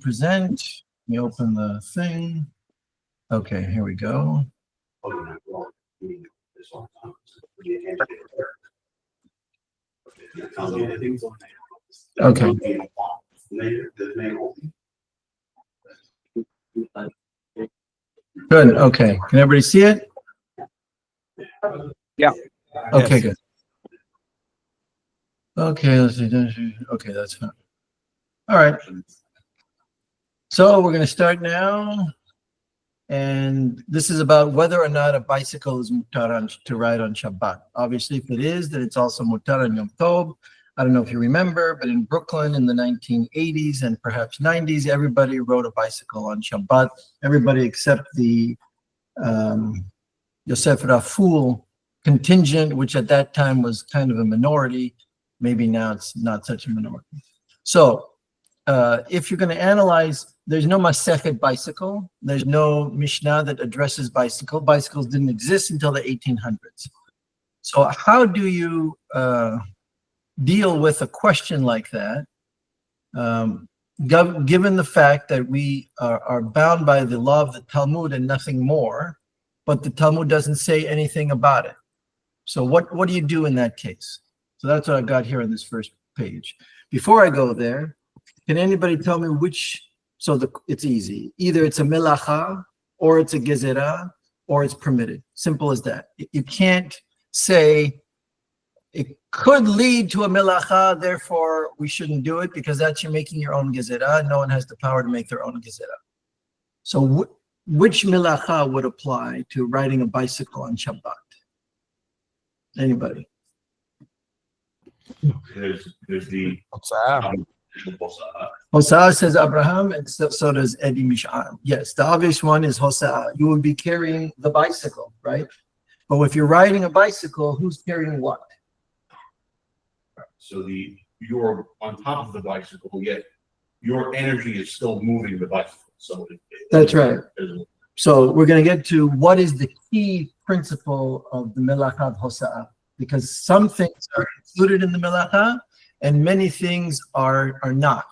present. Let me open the thing. Okay, here we go. Okay. Good. Okay. Can everybody see it? Yeah. Okay, good. Okay, let's see. Okay, that's fine. All right. So we're going to start now. And this is about whether or not a bicycle is mutar to ride on Shabbat. Obviously, if it is, then it's also mutar on Yom Tov. I don't know if you remember, but in Brooklyn in the 1980s and perhaps 90s, everybody rode a bicycle on Shabbat. Everybody except the Yosef Raful contingent, which at that time was kind of a minority. Maybe now it's not such a minority. So if you're going to analyze, there's no Masechet bicycle. There's no Mishnah that addresses bicycle. Bicycles didn't exist until the 1800s. So how do you deal with a question like that, given the fact that we are bound by the law of the Talmud and nothing more, but the Talmud doesn't say anything about it? So what do you do in that case? So that's what I've got here on this first page. Before I go there, can anybody tell me which? So it's easy. Either it's a melacha, or it's a gezerah, or it's permitted. Simple as that. You can't say it could lead to a melacha, therefore we shouldn't do it, because that's you're making your own gezerah. No one has the power to make their own gezerah. So which melacha would apply to riding a bicycle on Shabbat? Anybody? There's the Hosa'ah says Abraham, and so does Eddie Mish'an. Yes, the obvious one is Hosa'ah. You would be carrying the bicycle, right? But if you're riding a bicycle, who's carrying what? So you're on top of the bicycle, yet your energy is still moving the bicycle. So that's right. So we're going to get to what is the key principle of the Melachat Hosa'ah, because some things are included in the Melacha and many things are not.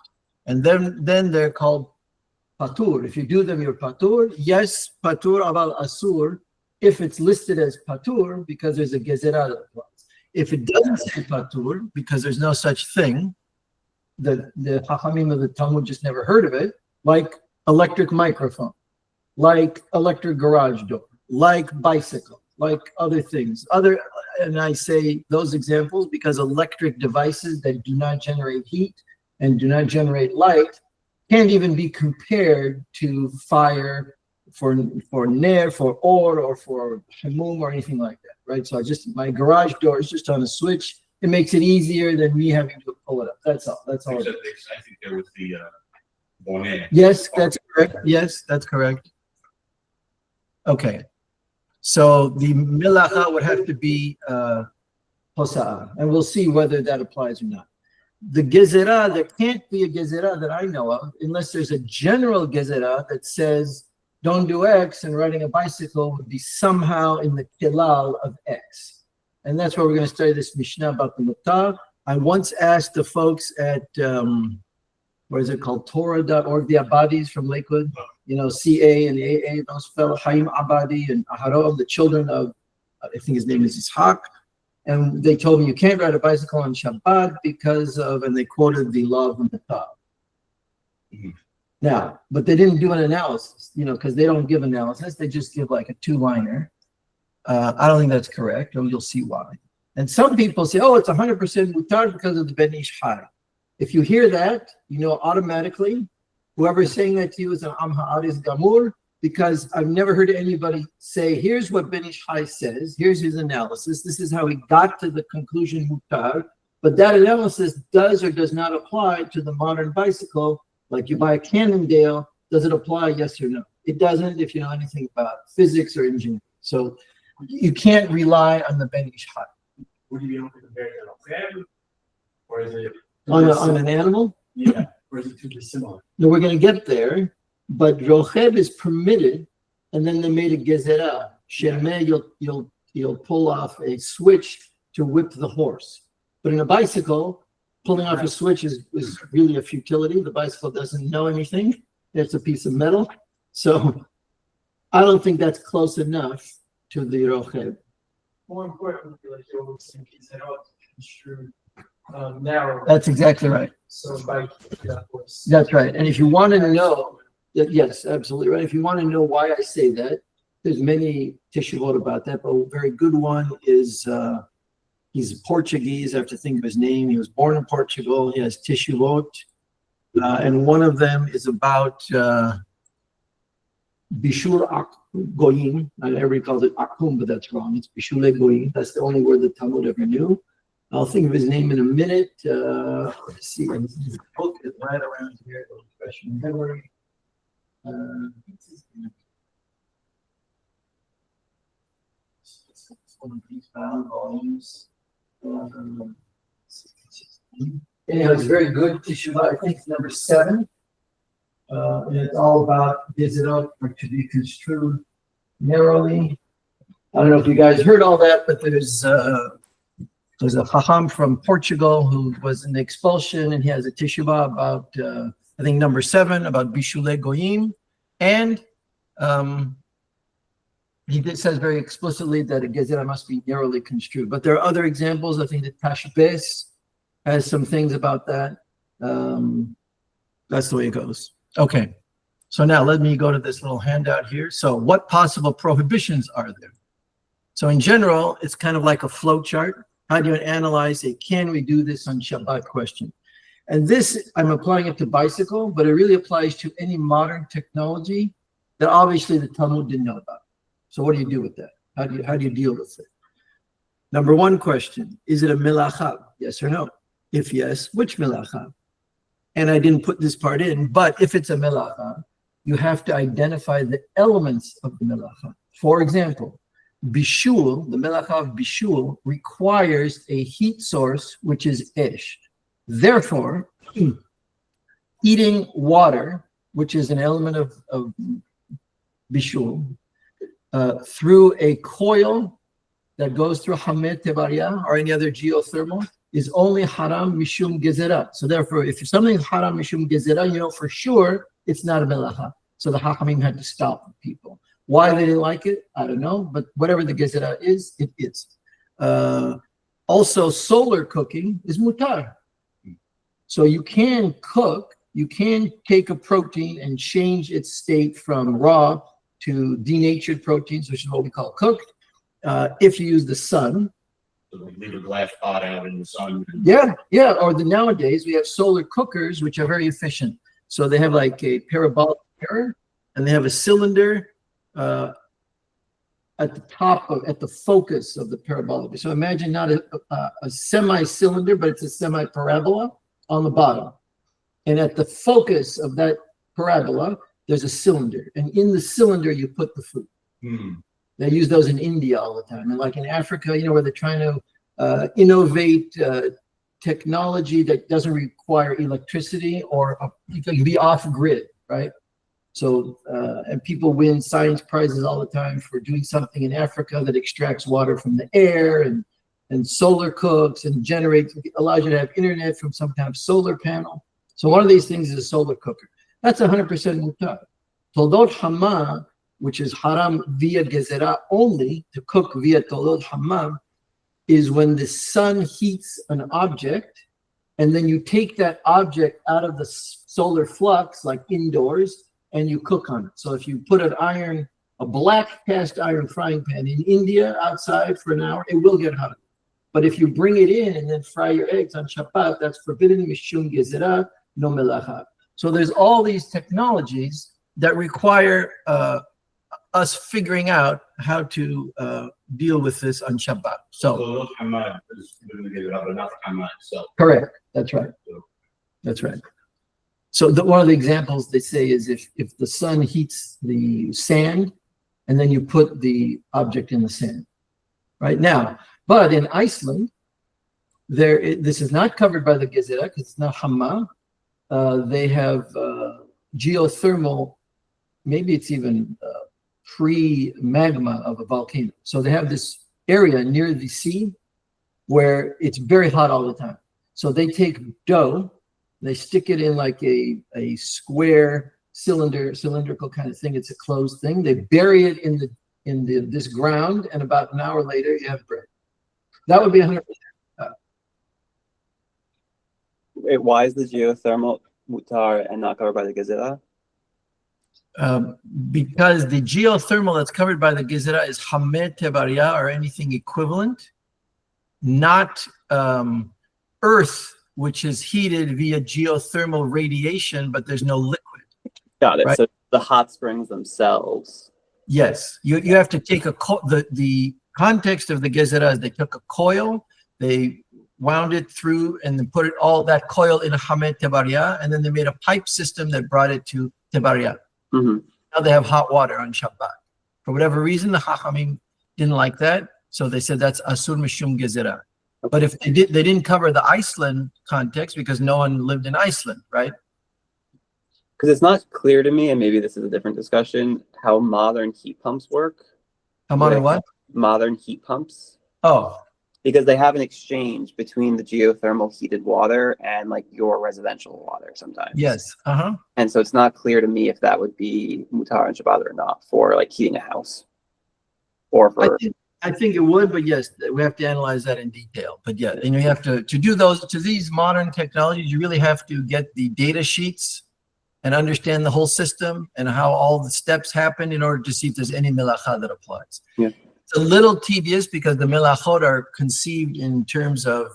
And then they're called patur. If you do them, you're patur. Yes, patur aval asur, if it's listed as patur, because there's a gezerah that applies. If it doesn't say patur, because there's no such thing, the Chachamim of the Talmud just never heard of it, like electric microphone, like electric garage door, like bicycle, like other things. And I say those examples because electric devices that do not generate heat and do not generate light can't even be compared to fire for ner, for or for hamum or anything like that, right? So my garage door is just on a switch. It makes it easier than me having to pull it up. That's all. That's all. I think there was the bonnet. Yes, that's correct. Yes, that's correct. Okay. So the milacha would have to be hosa'ah, and we'll see whether that applies or not. The gezerah, there can't be a gezerah that I know of unless there's a general gezerah that says don't do X, and riding a bicycle would be somehow in the kilal of X. And that's where we're going to study this Mishnah about the mutar. I once asked the folks at, what is it called, Torah.org, the Abadis from Lakewood, CA and the AA, those fellow Haim Abadi and Aharon, the children of, I think his name is Ishaq. And they told me you can't ride a bicycle on Shabbat because of, and they quoted the law of the mutar. Mm-hmm. Now, but they didn't do an analysis, because they don't give analysis. They just give like a two-liner. I don't think that's correct, and you'll see why. And some people say, oh, it's 100% mutar because of the Ben Ish Hai. If you hear that, automatically, whoever's saying that to you is an Am Ha'aris Gamur, because I've never heard anybody say, here's what Ben Ish Hai says, here's his analysis, this is how he got to the conclusion mutar, but that analysis does or does not apply to the modern bicycle. Like you buy a Cannondale, does it apply, yes or no? It doesn't if you know anything about physics or engineering. So you can't rely on the Ben Ish Hai. Would you be able to compare it to an animal? Or is it on an animal? Yeah. Or is it too dissimilar? No, we're going to get there, but rocheb is permitted, and then they made a gezerah. Shemeh, you'll pull off a switch to whip the horse. But in a bicycle, pulling off a switch is really a futility. The bicycle doesn't know anything. It's a piece of metal. So I don't think that's close enough to the rochev. More importantly, like you always think, is that all construed narrow. That's exactly right. So by that was. That's right. And if you want to know, yes, absolutely right. If you want to know why I say that, there's many teshuvot about that, but a very good one is he's Portuguese. I have to think of his name. He was born in Portugal. He has teshuvot, and one of them is about bishul goyim. Everybody calls it akum, but that's wrong. It's bishul goyim. That's the only word the Talmud ever knew. I'll think of his name in a minute. Let's see. His book is right around here. Fresh in memory. It's one of these bound volumes. Anyhow, it's very good. Teshuvah, I think it's number 7. And it's all about Gezerot or to be construed narrowly. I don't know if you guys heard all that, but there's a Chacham from Portugal who was in the expulsion, and he has a teshuvah about, I think, number 7, about Bishule Goyim. And he says very explicitly that a gezerah must be narrowly construed. But there are other examples. I think that Tashbes has some things about that. That's the way it goes. Okay. So now let me go to this little handout here. So what possible prohibitions are there? So in general, it's kind of like a flow chart. How do you analyze a can we do this on Shabbat question? And this, I'm applying it to bicycle, but it really applies to any modern technology that obviously the Talmud didn't know about. So what do you do with that? How do you deal with it? Number 1 question, is it a melacha? Yes or no? If yes, which melacha? And I didn't put this part in, but if it's a melacha, you have to identify the elements of the melacha. For example, bishul, the melacha of bishul, requires a heat source, which is esh. Therefore, heating water, which is an element of bishul, through a coil that goes through hamet tebaria or any other geothermal is only haram mishum gezerah. So therefore, if something is haram mishum gezerah, you know for sure it's not a melacha. So the hachamim had to stop people. Why they didn't like it, I don't know, but whatever the gezerah is, it is. Also, solar cooking is mutar. So you can cook, you can take a protein and change its state from raw to denatured proteins, which is what we call cooked, if you use the sun. So we leave a glass pot out in the sun. Yeah. Or nowadays we have solar cookers, which are very efficient. So they have like a parabolic mirror, and they have a cylinder at the top at the focus of the parabolic. So imagine not a semi-cylinder, but it's a semi-parabola on the bottom. And at the focus of that parabola, there's a cylinder, and in the cylinder you put the food. They use those in India all the time, and like in Africa, you know, where they're trying to innovate technology that doesn't require electricity or you can be off grid, right? So and people win science prizes all the time for doing something in Africa that extracts water from the air and solar cooks and generates, allows you to have internet from some kind of solar panel. So one of these things is a solar cooker. That's 100% mutar. Toldot Hama, which is haram via gezerah only, to cook via Toldot Hama, is when the sun heats an object, and then you take that object out of the solar flux, like indoors, and you cook on it. So if you put a black cast iron frying pan in India outside for an hour, it will get hot. But if you bring it in and then fry your eggs on Shabbat, that's forbidden mishum gezerah, no melacha. So there's all these technologies that require us figuring out how to deal with this on Shabbat. So those hamad is going to give it up, but not the hamad itself. correct. That's right. That's right. So one of the examples they say is if the sun heats the sand, and then you put the object in the sand, right? Now, but in Iceland, this is not covered by the gezerah because it's not hama. They have geothermal, maybe it's even pre-magma of a volcano. So they have this area near the sea where it's very hot all the time. So they take dough, they stick it in like a square cylindrical kind of thing. It's a closed thing. They bury it in this ground, and about an hour later, you have bread. That would be 100%. Wait, why is the geothermal mutar and not covered by the gezerah? Because the geothermal that's covered by the gezerah is hamed tebaria or anything equivalent, not earth, which is heated via geothermal radiation, but there's no liquid. Got it. Right. So the hot springs themselves. Yes, you have to take the context of the gezerah is they took a coil, they wound it through, and then put all that coil in a hamed tebaria, and then they made a pipe system that brought it to tebaria. Mm-hmm. Now they have hot water on Shabbat. For whatever reason, the Chachamim didn't like that, so they said that's asur mishum gezerah. But if they didn't cover the Iceland context because no one lived in Iceland, right? Because it's not clear to me, and maybe this is a different discussion, how modern heat pumps work. How modern what? Modern heat pumps. Oh, Because they have an exchange between the geothermal heated water and like your residential water sometimes. yes. And so it's not clear to me if that would be mutar and Shabbat or not for like heating a house. Or for I think it would, but yes, we have to analyze that in detail. But yeah, and you have to do these modern technologies, you really have to get the data sheets and understand the whole system and how all the steps happen in order to see if there's any melacha that applies. Yeah. It's a little tedious because the melachot are conceived in terms of,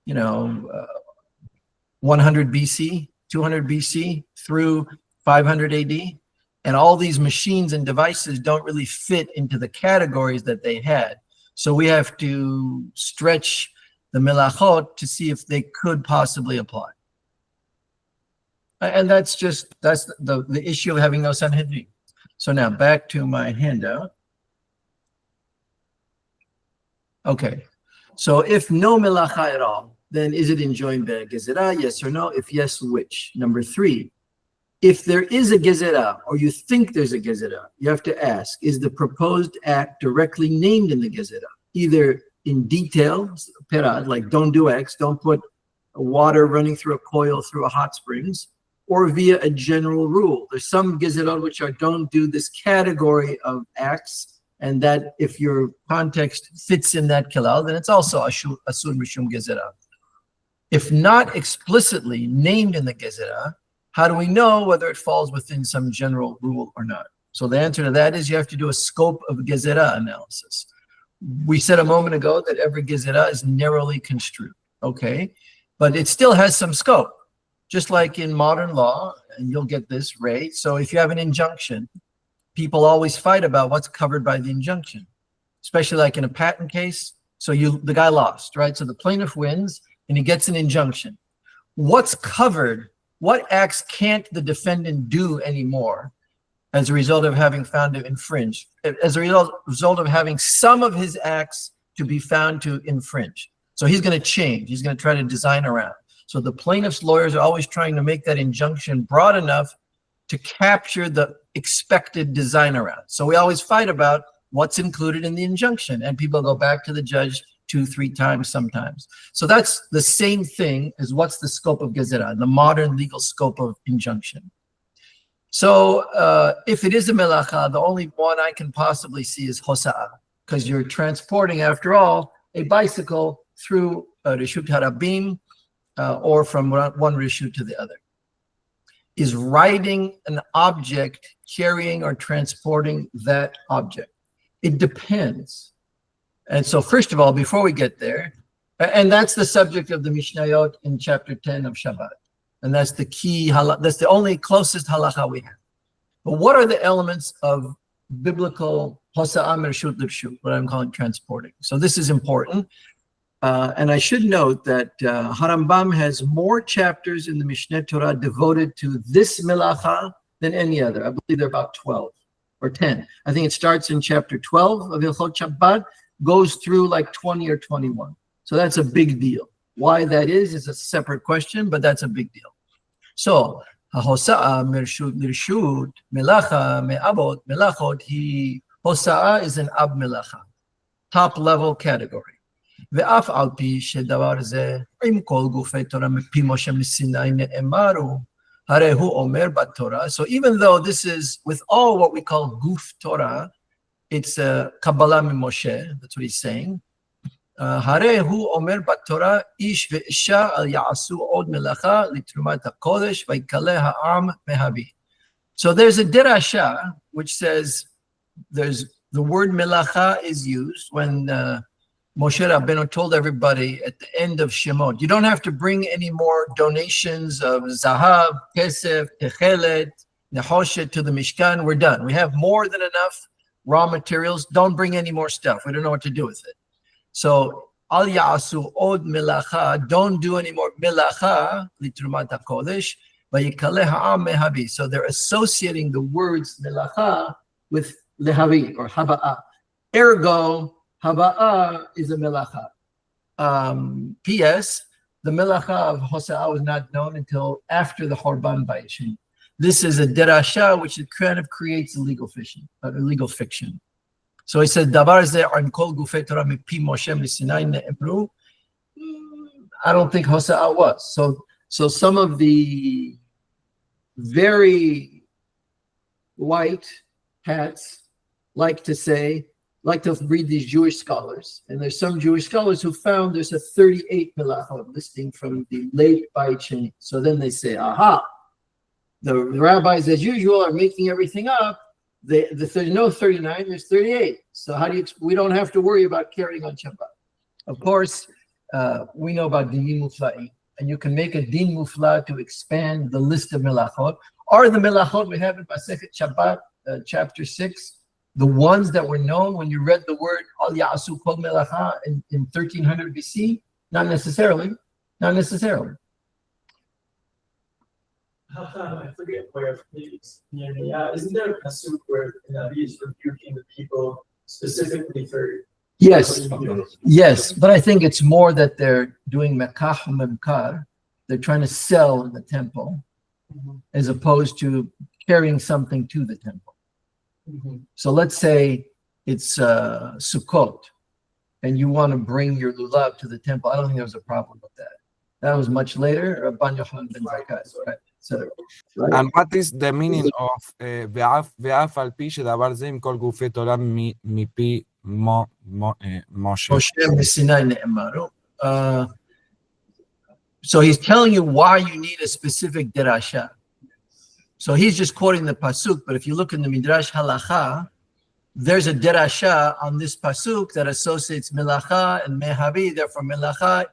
100 BC, 200 BC through 500 AD. And all these machines and devices don't really fit into the categories that they had. So we have to stretch the melachot to see if they could possibly apply. And that's the issue of having no Sanhedrin. So now back to my handout. Okay, so if no melacha at all, then is it enjoined by a gezerah? Yes or no? If yes, which? Number 3. If there is a gezerah, or you think there's a gezerah, you have to ask, is the proposed act directly named in the gezerah? Either in detail, perad, like don't do X, don't put water running through a coil through a hot springs, or via a general rule. There's some gezerah which are don't do this category of acts, and that if your context fits in that kilal, then it's also asur mishum gezerah. If not explicitly named in the gezerah, how do we know whether it falls within some general rule or not? So the answer to that is you have to do a scope of gezerah analysis. We said a moment ago that every gezerah is narrowly construed, okay? But it still has some scope, just like in modern law, and you'll get this, Ray. So if you have an injunction, people always fight about what's covered by the injunction, especially like in a patent case. So the guy lost, right? So the plaintiff wins and he gets an injunction. What's covered? What acts can't the defendant do anymore as a result of having found to infringe, as a result of having some of his acts to be found to infringe? So he's going to change. He's going to try to design around. So the plaintiff's lawyers are always trying to make that injunction broad enough to capture the expected design around. So we always fight about what's included in the injunction, and people go back to the judge 2-3 times sometimes. So that's the same thing as what's the scope of gezerah, the modern legal scope of injunction. So if it is a melacha, the only one I can possibly see is hosa'ah, because you're transporting, after all, a bicycle through reshut harabim, or from one reshut to the other. Is riding an object carrying or transporting that object? It depends. And so first of all, before we get there, and that's the subject of the Mishnayot in chapter 10 of Shabbat. And that's the key, that's the only closest halacha we have. But what are the elements of biblical hosa'ah mershut l'rshut, what I'm calling transporting? So this is important. And I should note that Harambam has more chapters in the Mishneh Torah devoted to this melacha than any other. I believe there are about 12 or 10. I think it starts in chapter 12 of Hilchot Shabbat, goes through like 20 or 21. So that's a big deal. Why that is a separate question, but that's a big deal. So, hosa'ah mershut l'rshut, melacha me'abot melachot, hosa'ah is an ab melacha, top level category. ואף על פי שדבר זה, עם כל גופי תורה מפי משה מסיני נאמרו, הרי הוא אומר בתורה. So even though this is with all what we call guf Torah, it's a Kabbalah Moshe, that's what he's saying. הרי הוא אומר בתורה, איש ואישה אל יעשו עוד מלאכה לתרומת הקודש, ויקלה העם מהביא. So there's a derasha which says there's the word melacha is used when Moshe Rabbeinu told everybody at the end of Shemot, you don't have to bring any more donations of zahav, kesef, techelet, nehoshet to the Mishkan. We're done. We have more than enough raw materials. Don't bring any more stuff. We don't know what to do with it. So al ya'asu od melacha, don't do any more melacha litrumat hakodesh. So they're associating the words melacha with lehavi or haba'a. Ergo, haba'a is a melacha. P.S. The melacha of Hosea was not known until after the Horban Bayishin. This is a derasha which kind of creates a legal fiction. So he says, "Davar ze an kol gufei Torah mipi Moshe misinai ne'emru." I don't think Hosea was. So some of the very white hats like to read these Jewish scholars, and there's some Jewish scholars who found there's a 38 melachot listing from the late Bayit Sheni. So then they say, aha, the rabbis as usual are making everything up. There's no 39, there's 38. So we don't have to worry about carrying on Shabbat. Of course, we know about Dinim Mufla'i, and you can make a Din Mufla to expand the list of melachot, or the melachot we have in Masechet Shabbat, chapter 6, the ones that were known when you read the word Al Ya'asu Kol Melacha in 1300 BC. Not necessarily. I forget where, isn't there a pasuk where Nabi is rebuking the people specifically for? Yes, but I think it's more that they're doing mekah memkar. They're trying to sell in the temple, as opposed to carrying something to the temple. So let's say it's Sukkot, and you want to bring your lulav to the temple. I don't think there was a problem with that. That was much later. Rabban Yochanan ben Zakkai, right? So, right? And what is the meaning of ve'af al pi shedavar ze im kol gufei Torah mipi Moshe? Moshe Sinai ne'emaru. So he's telling you why you need a specific derasha. So he's just quoting the pasuk, but if you look in the Midrash Halacha, there's a derasha on this pasuk that associates melacha and mehavi. Therefore, melacha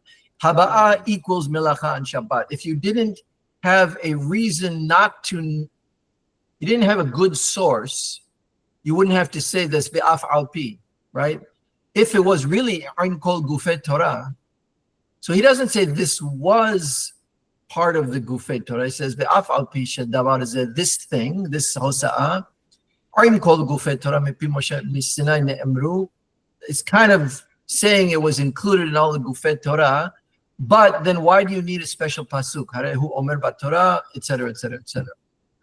haba'a equals melacha and Shabbat. If you didn't have a reason you didn't have a good source, you wouldn't have to say this be'af al pi, right? If it was really Ein Kol Gufei Torah, so he doesn't say this was part of the Gufei Torah. He says be'af al pi shedavar zeh, this thing, this Hosea, Ein Kol Gufei Torah mipi Moshe misinai ne'emru. It's kind of saying it was included in all the Gufei Torah. But then why do you need a special pasuk? Harehu omer b'Torah, etc., etc., etc.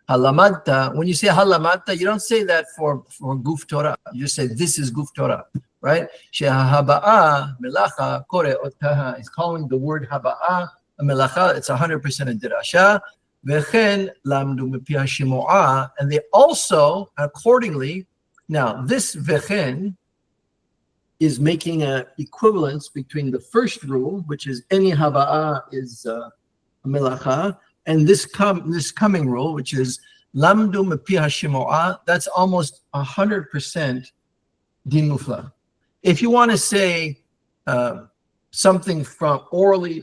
Halamata, when you say halamata, you don't say that for guf Torah. You just say this is guf Torah, right? Shehaba'a melacha kore otaha is calling the word haba'a a melacha. It's 100% a dirasha. Vechen lamdu mipi hashimo'a, and they also accordingly. Now this vechen is making an equivalence between the first rule, which is any haba'a is a melacha, and this coming rule, which is lamdu mepi hashimo'a. That's almost 100% din mufla. If you want to say something from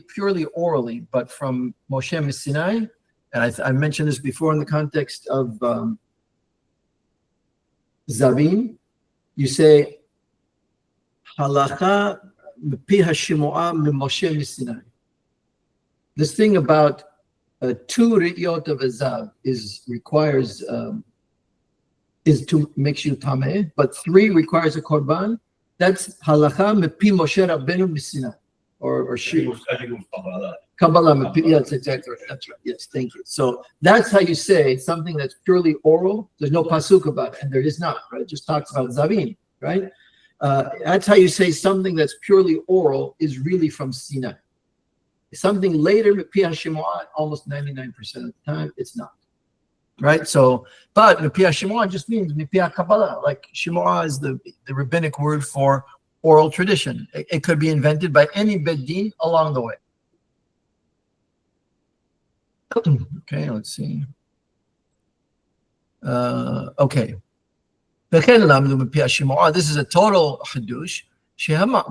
purely orally, but from Moshe Sinai, and I mentioned this before in the context of Zavim, you say halacha mepi hashimo'a Moshe Sinai. This thing about 2 ri'yot of a zav makes you tameh, but 3 requires a korban. That's halacha mepi Moshe Rabbeinu Sinai, or shi. I think it was Kabbalah mepi. Yeah, that's exactly right. That's right. Yes, thank you. So that's how you say something that's purely oral. There's no pasuk about it, and there is not. Right? It just talks about zavim, right? That's how you say something that's purely oral is really from Sinai. Something later, almost 99% of the time, it's not. Right? So, but Mipia Shimoah just means Mipia Kabbalah. Like Shimoah is the rabbinic word for oral tradition. It could be invented by any Beddin along the way. Okay, let's see. Okay. This is a total hadush.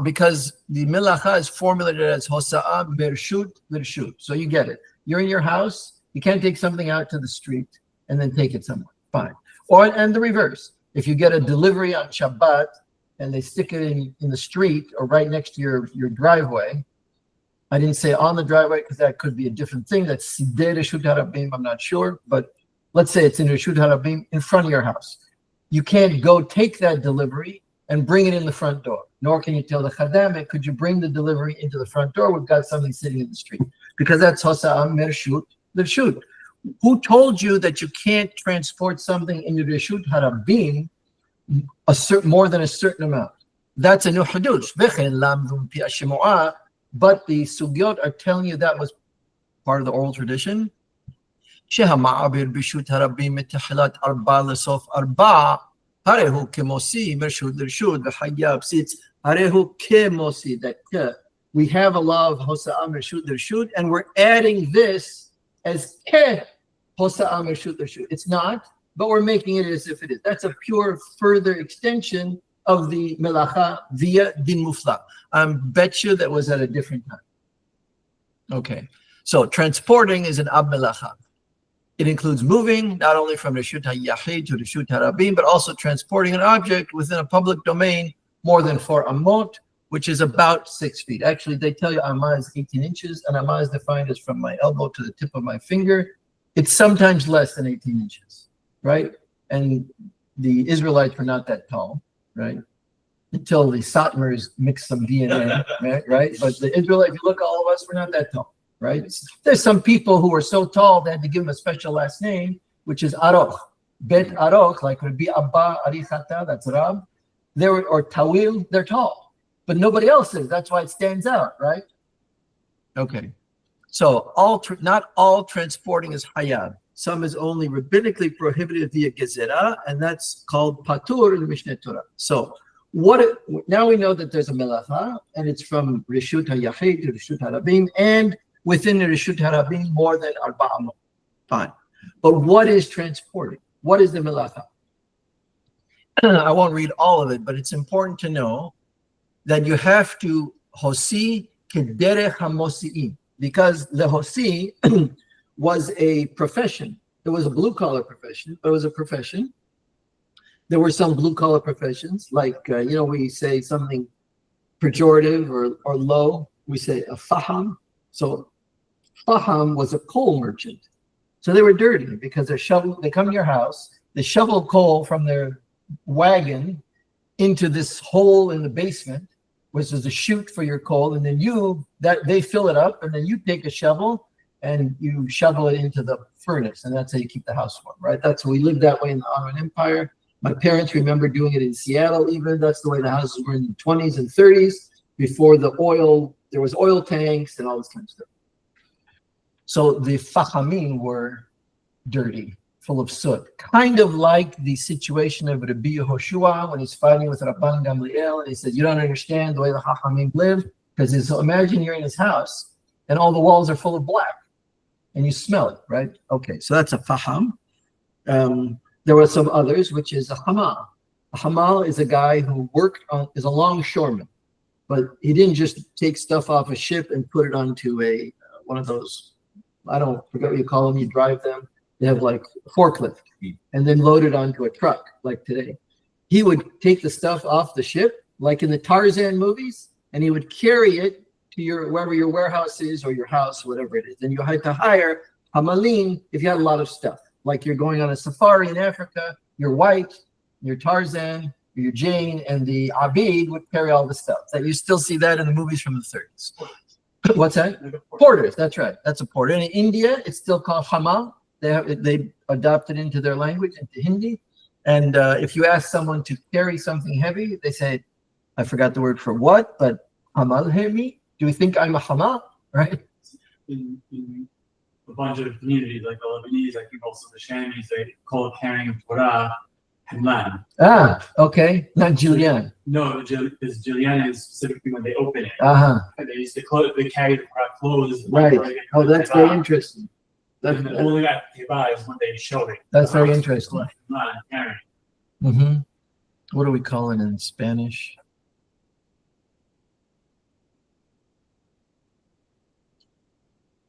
Because the melacha is formulated as hosa'a bershut bershut. So you get it. You're in your house. You can't take something out to the street and then take it somewhere. Fine. And the reverse. If you get a delivery on Shabbat and they stick it in the street or right next to your driveway. I didn't say on the driveway because that could be a different thing. That's sideh reshut harabim. I'm not sure, but let's say it's in reshut harabim in front of your house. You can't go take that delivery and bring it in the front door. Nor can you tell the chadam, could you bring the delivery into the front door? We've got something sitting in the street. Because that's hosa'am mershut l'rshut. Who told you that you can't transport something into reshut harabim more than a certain amount? That's a new hadush. But the sugyot are telling you that was part of the oral tradition. שהמעביר ברשות הרבים מתחילת 4 לסוף 4 הרי הוא כמוסי מרשות לרשות וחייב ציץ הרי הוא כמוסי. That we have a law of hosa'ah mrshut l'rshut and we're adding this as ke hosa'ah mrshut l'rshut. It's not, but we're making it as if it is. That's a pure further extension of the melacha via din mufla. I bet you that was at a different time. Okay, so transporting is an ab melacha. It includes moving, not only from Reshut HaYachid to Reshut HaRabim, but also transporting an object within a public domain more than 4 amot, which is about 6 feet. Actually, they tell you amah is 18 inches, and amah is defined as from my elbow to the tip of my finger. It's sometimes less than 18 inches, right? And the Israelites were not that tall, right? Until the Satmars mixed some DNA, right? But the Israelites, if you look at all of us, we're not that tall. Right? There's some people who are so tall they had to give them a special last name, which is Aroch. Bet Aroch, like Rabbi Abba Arichata, that's Rab. Or Tawil, they're tall. But nobody else is. That's why it stands out, right? Okay. So not all transporting is hayab. Some is only rabbinically prohibited via gezerah, and that's called patur in the Mishneh Torah. So now we know that there's a melacha, and it's from Reshut HaYachid to Reshut HaRabim, and within the Reshut HaRabim, more than 4 amot. Fine. But what is transporting? What is the melacha? I won't read all of it, but it's important to know that you have to hosi kederech hamosi'im, because the hosi was a profession. It was a blue-collar profession, but it was a profession. There were some blue-collar professions, like, we say something pejorative or low. We say a faham. So faham was a coal merchant. So they were dirty because they come to your house, they shovel coal from their wagon into this hole in the basement, which is a chute for your coal, and then they fill it up, and then you take a shovel and you shovel it into the furnace, and that's how you keep the house warm, right? We lived that way in the Ottoman Empire. My parents remember doing it in Seattle even. That's the way the houses were in the 20s and 30s, before there was oil tanks and all this kind of stuff. So the Fahamim were dirty, full of soot. Kind of like the situation of Rabbi Yehoshua when he's fighting with Rabban Gamliel, and he says, you don't understand the way the Chachamim live, because imagine you're in his house and all the walls are full of black and you smell it, right? Okay, so that's a Faham. There were some others, which is a Hamal. A Hamal is a guy who is a longshoreman, but he didn't just take stuff off a ship and put it onto one of those, I don't forget what you call them, you drive them. They have like a forklift and then load it onto a truck like today. He would take the stuff off the ship, like in the Tarzan movies, and he would carry it to wherever your warehouse is or your house, whatever it is. And you had to hire Hamalim if you had a lot of stuff. Like you're going on a safari in Africa, you're white, you're Tarzan, you're Jane, and the Abid would carry all the stuff. That you still see that in the movies from the 30s. What's that? Porters, that's right. That's a porter. And in India, it's still called Hamal. They adopted into their language, into Hindi. And if you ask someone to carry something heavy, they say I forgot the word for what, but hamal hemi. Do we think I'm a hamal? Right? In a bunch of communities, like the Lebanese, I think also the Shamis, they call it carrying of Torah Hamlan. Okay. Not Julian. No, because Juliana is specifically when they open it. Uh-huh. And they used to they carry the Torah closed. Right. Oh, that's very interesting. And the only that Teva is when they show it. That's very interesting. Hamlan, carrying. Mm-hmm. What do we call it in Spanish?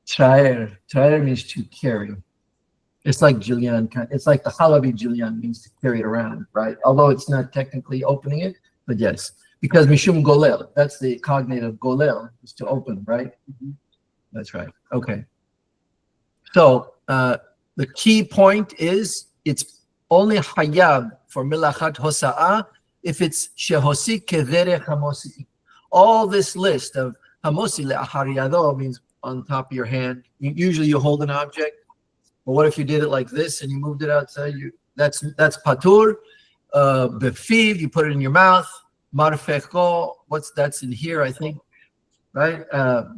Traer. Traer means to carry. It's like Julian. It's like the Halabi Julian means to carry it around, right? Although it's not technically opening it, but yes. Because Mishum Golel, that's the cognative Golel, is to open, right? Mm-hmm. That's right. Okay. So the key point is it's only Hayab for Milachat Hosa'ah if it's Shehosi Kederech Hamosi. All this list of Hamosi Le'achar Yado means on top of your hand. Usually you hold an object. But what if you did it like this and you moved it outside? That's patur. Befiv, you put it in your mouth. Marfecho, that's in here, I think, right?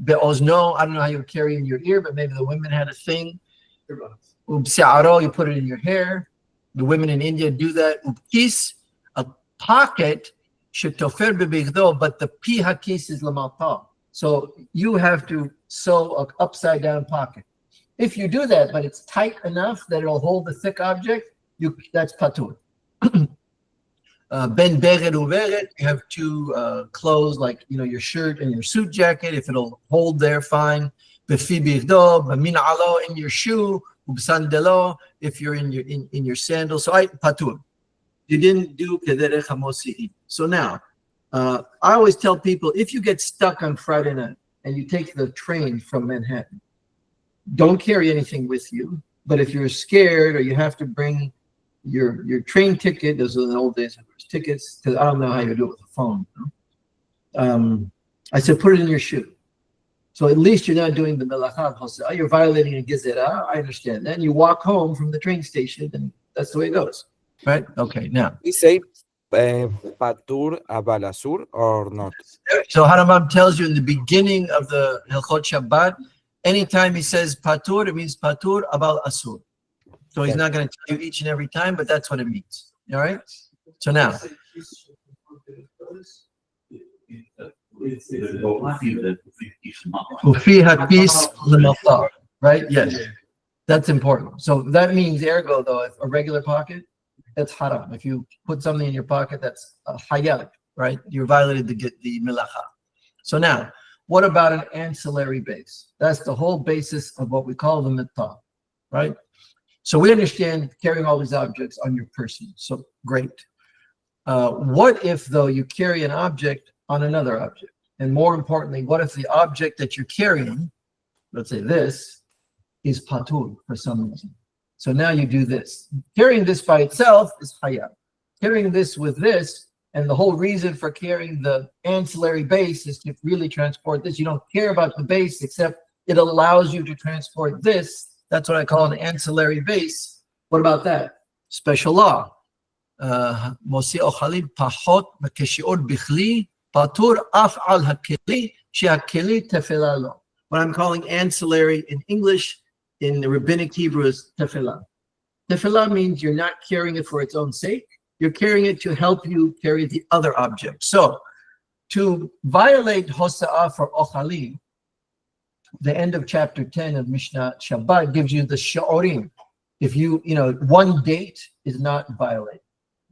Be'ozno, I don't know how you would carry in your ear, but maybe the women had a thing. Ubse'aro, you put it in your hair. The women in India do that. Ubkis, a pocket, shetofer bebigdo, but the pi hakis is lamata. So you have to sew an upside down pocket. If you do that, but it's tight enough that it'll hold the thick object, that's patur. Ben beret uveret, you have two clothes like your shirt and your suit jacket. If it'll hold there, fine. Befi birdo, b'min alo, in your shoe, ubsandelo, if you're in your sandals. So patur. You didn't do kederech hamosi'i. So now, I always tell people, if you get stuck on Friday night and you take the train from Manhattan, don't carry anything with you. But if you're scared or you have to bring your train ticket, those are the old days, tickets, because I don't know how you do it with a phone. I said, put it in your shoe. So at least you're not doing the melachah hosa'ah. You're violating a gezerah. I understand that. And you walk home from the train station, and that's the way it goes. Right? Okay, now. We say patur abal asur or not? So Harambam tells you in the beginning of the Hilchot Shabbat, anytime he says patur, it means patur abal asur. So he's not going to tell you each and every time, but that's what it means. All right? So now. Right? Yes. That's important. So that means, ergo, though, if a regular pocket, that's haram. If you put something in your pocket, that's hayab, right? You're violated the milacha. So now, what about an ancillary base? That's the whole basis of what we call the mitzvah, right? So we understand carrying all these objects on your person. So great. What if, though, you carry an object on another object? And more importantly, what if the object that you're carrying, let's say this, is patur for some reason? So now you do this. Carrying this by itself is hayab. Carrying this with this, and the whole reason for carrying the ancillary base is to really transport this. You don't care about the base, except it allows you to transport this. That's what I call an ancillary base. What about that? Special law. Mosi ochalin pachot mekeshior bichli patur af al hakeli she'hakeli tefela lo. What I'm calling ancillary in English, in the rabbinic Hebrew, is tefillah. Tefillah means you're not carrying it for its own sake. You're carrying it to help you carry the other object. So, to violate hosa'ah for ochalin, the end of chapter 10 of Mishnah Shabbat gives you the sha'orim. If one date is not violated,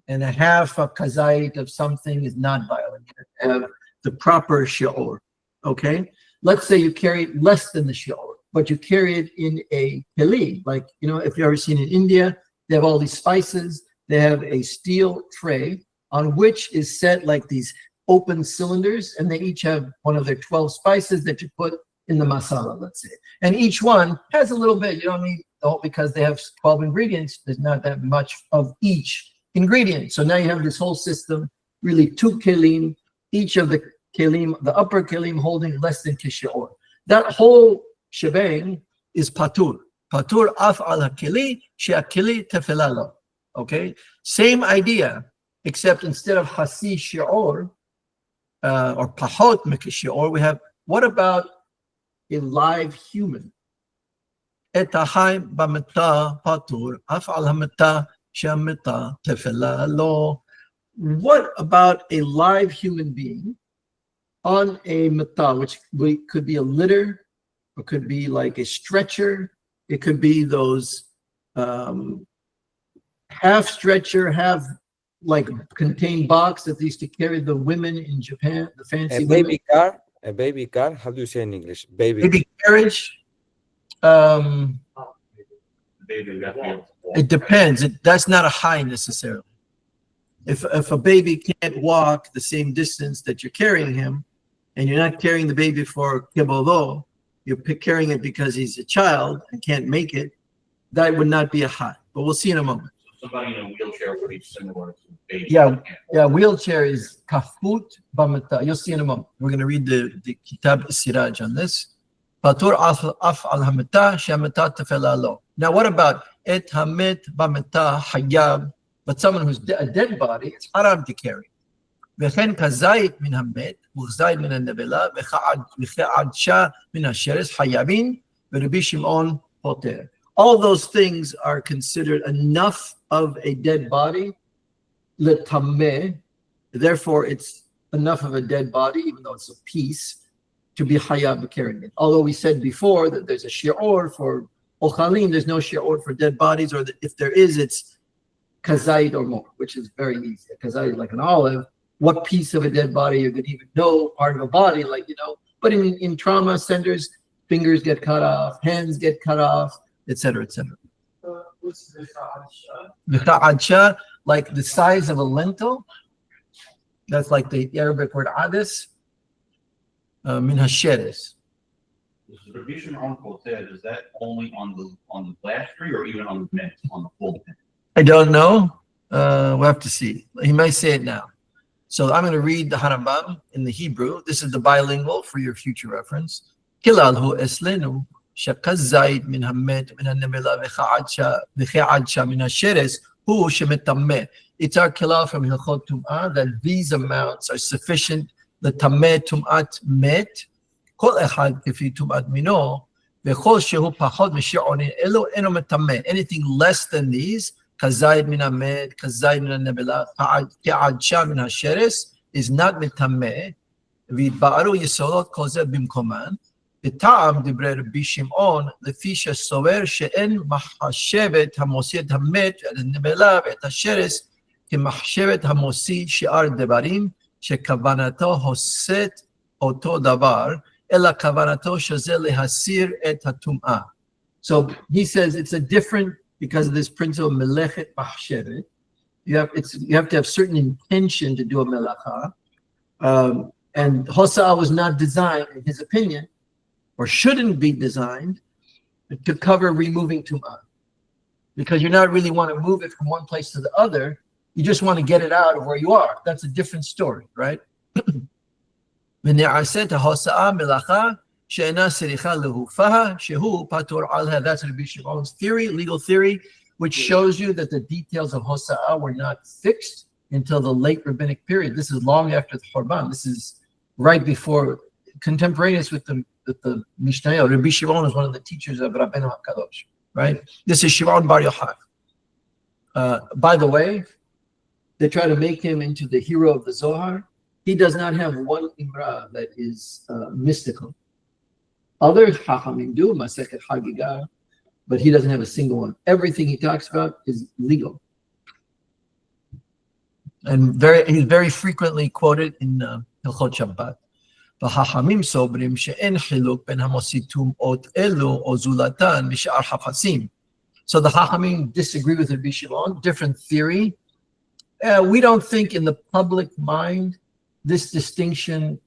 and a half a kazait of something is not violated, have the proper sha'or. Okay? Let's say you carry less than the sha'or, but you carry it in a keli. Like, if you've ever seen in India, they have all these spices. They have a steel tray on which is set like these open cylinders, and they each have one of their 12 spices that you put in the masala, let's say. And each one has a little bit. You don't need because they have 12 ingredients. There's not that much of each ingredient. So now you have this whole system, really 2 kelim, each of the kelim, the upper kelim holding less than kishior. That whole shebang is patur. Patur af al hakeli, she'akeli tefilalo. Okay? Same idea, except instead of hasi shi'or, or pahot mikashior, we have, what about a live human? Et ha'chai b'mita patur, af al hamita she'hamita tefela lo. What about a live human being on a mita, which could be a litter, or could be like a stretcher, it could be those half stretcher, half like contained box that they used to carry the women in Japan, the fancy women. A baby car. How do you say in English? Baby. Baby carriage. Baby got to be able to walk. It depends. That's not a high necessarily. If a baby can't walk the same distance that you're carrying him, and you're not carrying the baby for kibolo, you're carrying it because he's a child and can't make it, that would not be a high. But we'll see in a moment. Somebody in a wheelchair would be similar to a baby. Yeah, wheelchair is kafut b'mita. You'll see in a moment. We're going to read the Kitab Siraj on this. Patur af al hamita she'hamita tefela lo. Now, what about et hamit b'mita hayab? But someone who's a dead body, it's haram to carry. וכן כזית מן המת, וכזית מן הנבלה, וכעדשה מן השרש, חייבים, ורבי שמעון פוטר. All those things are considered enough of a dead body, letameh, therefore it's enough of a dead body, even though it's a piece, to be hayab carrying it. Although we said before that there's a shi'or for ochalim, there's no shi'or for dead bodies, or if there is, it's kazait or more, which is very easy. Kazait is like an olive. What piece of a dead body you're going to even know part of a body, like, but in trauma centers, fingers get cut off, hands get cut off, etc., etc. What's the Adsha, like the size of a lentil, that's like the Arabic word adis, min hasheres. Rabbi Shimon said, is that only on the glass tree or even on the mint, on the full mint? I don't know. We'll have to see. He might say it now. So I'm going to read the Harambam in the Hebrew. This is the bilingual for your future reference. Kilalhu eslenu shakazayit min hamet min hanebela v'cha'adsha min hasheres hu shemetammeh. It's our kilal from Hilchot Tum'ah that these amounts are sufficient. The tameh tum'at met kol echad kefi tum'at mino v'chol shehu pachot mishi'onin elo eno metammeh. Anything less than these, kazayid min hamed, kazayid min hanebela, ka'adsha min hasheres, is not metammeh. V'ba'aru yisodot kol zeh bimkoman. בטעם דברי רבי שמעון, לפי שסובר שאין מחשבת המוציא את המת ואת הנבלה ואת השרס כמחשבת המוציא שאר דברים שכוונתו עושית אותו דבר, אלא כוונתו שזה להסיר את הטומאה. So he says it's a different, because of this principle of melechet mahshevet, you have to have certain intention to do a melacha, and Hosa'ah was not designed, in his opinion, or shouldn't be designed to cover removing tum'ah, because you're not really want to move it from one place to the other. You just want to get it out of where you are. That's a different story, right? That's Rabbi Shimon's theory, legal theory, which shows you that the details of Hosa'ah were not fixed until the late rabbinic period. This is long after the Churban. This is right before, contemporaneous with the Mishnayot. Rabbi Shimon is one of the teachers of Rabbeinu HaKadosh, right? This is Shimon Bar Yochai. By the way, they try to make him into the hero of the Zohar. He does not have one imra that is mystical. Other Chachamim do, Masechet Hagigah, but he doesn't have a single one. Everything he talks about is legal. And he's very frequently quoted in Hilchot Shabbat. והחכמים סוברים שאין חילוק בין המוציא טומאות אלו או זולתן משאר חפצים. So the Chachamim disagree with Rabbi Shimon, different theory. We don't think in the public mind this distinction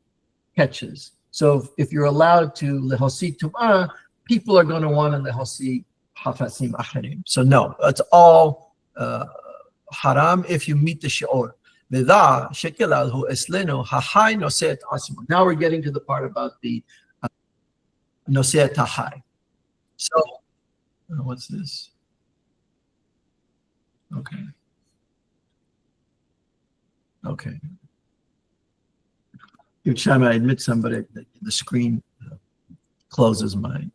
catches. So if you're allowed to lehosi tum'ah, people are going to want to lehosi hafasim acharim. So no, it's all haram if you meet the shi'or. Now we're getting to the part about the noseh tahai. So, what's this? Okay. Each time I admit somebody, the screen closes my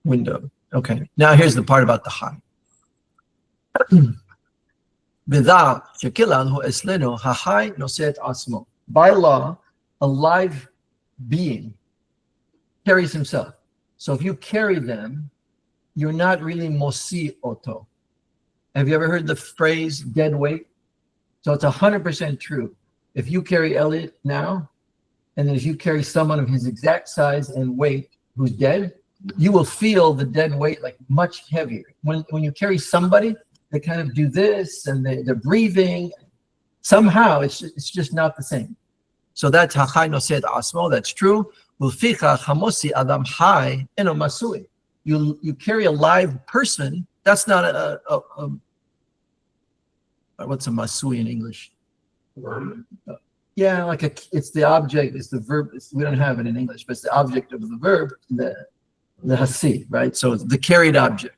window. Okay, now here's the part about the high. By law, a live being carries himself. So if you carry them, you're not really mosi oto. Have you ever heard the phrase dead weight? So it's 100% true. If you carry Elliot now, and then if you carry someone of his exact size and weight who's dead, you will feel the dead weight like much heavier. When you carry somebody, they kind of do this and they're breathing. Somehow it's just not the same. So that's hachai noseh asmo. That's true. Ulficha chamosi adam hai eno masui. You carry a live person. That's not a what's a masui in English? Yeah, like it's the object. It's the verb. We don't have it in English, but it's the object of the verb. The hasi, right? So it's the carried object.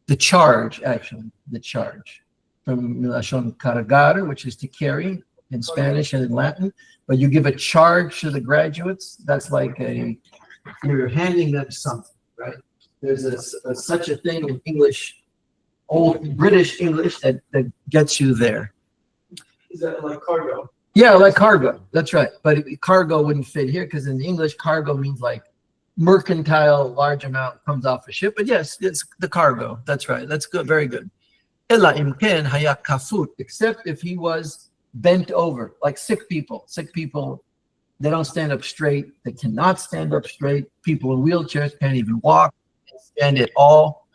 The charge, actually, the charge. From Milashon cargar, which is to carry in Spanish and in Latin. But you give a charge to the graduates, that's like you're handing them something, right? There's such a thing in English, old British English, that gets you there. Is that like cargo? Yeah, like cargo, that's right. But cargo wouldn't fit here because in English, cargo means like mercantile, large amount comes off a ship. But yes, it's the cargo. That's right. That's good. Very good. Ela imken haya kafut, except if he was bent over, like sick people. Sick people, they don't stand up straight. They cannot stand up straight. People in wheelchairs can't even walk, stand at all.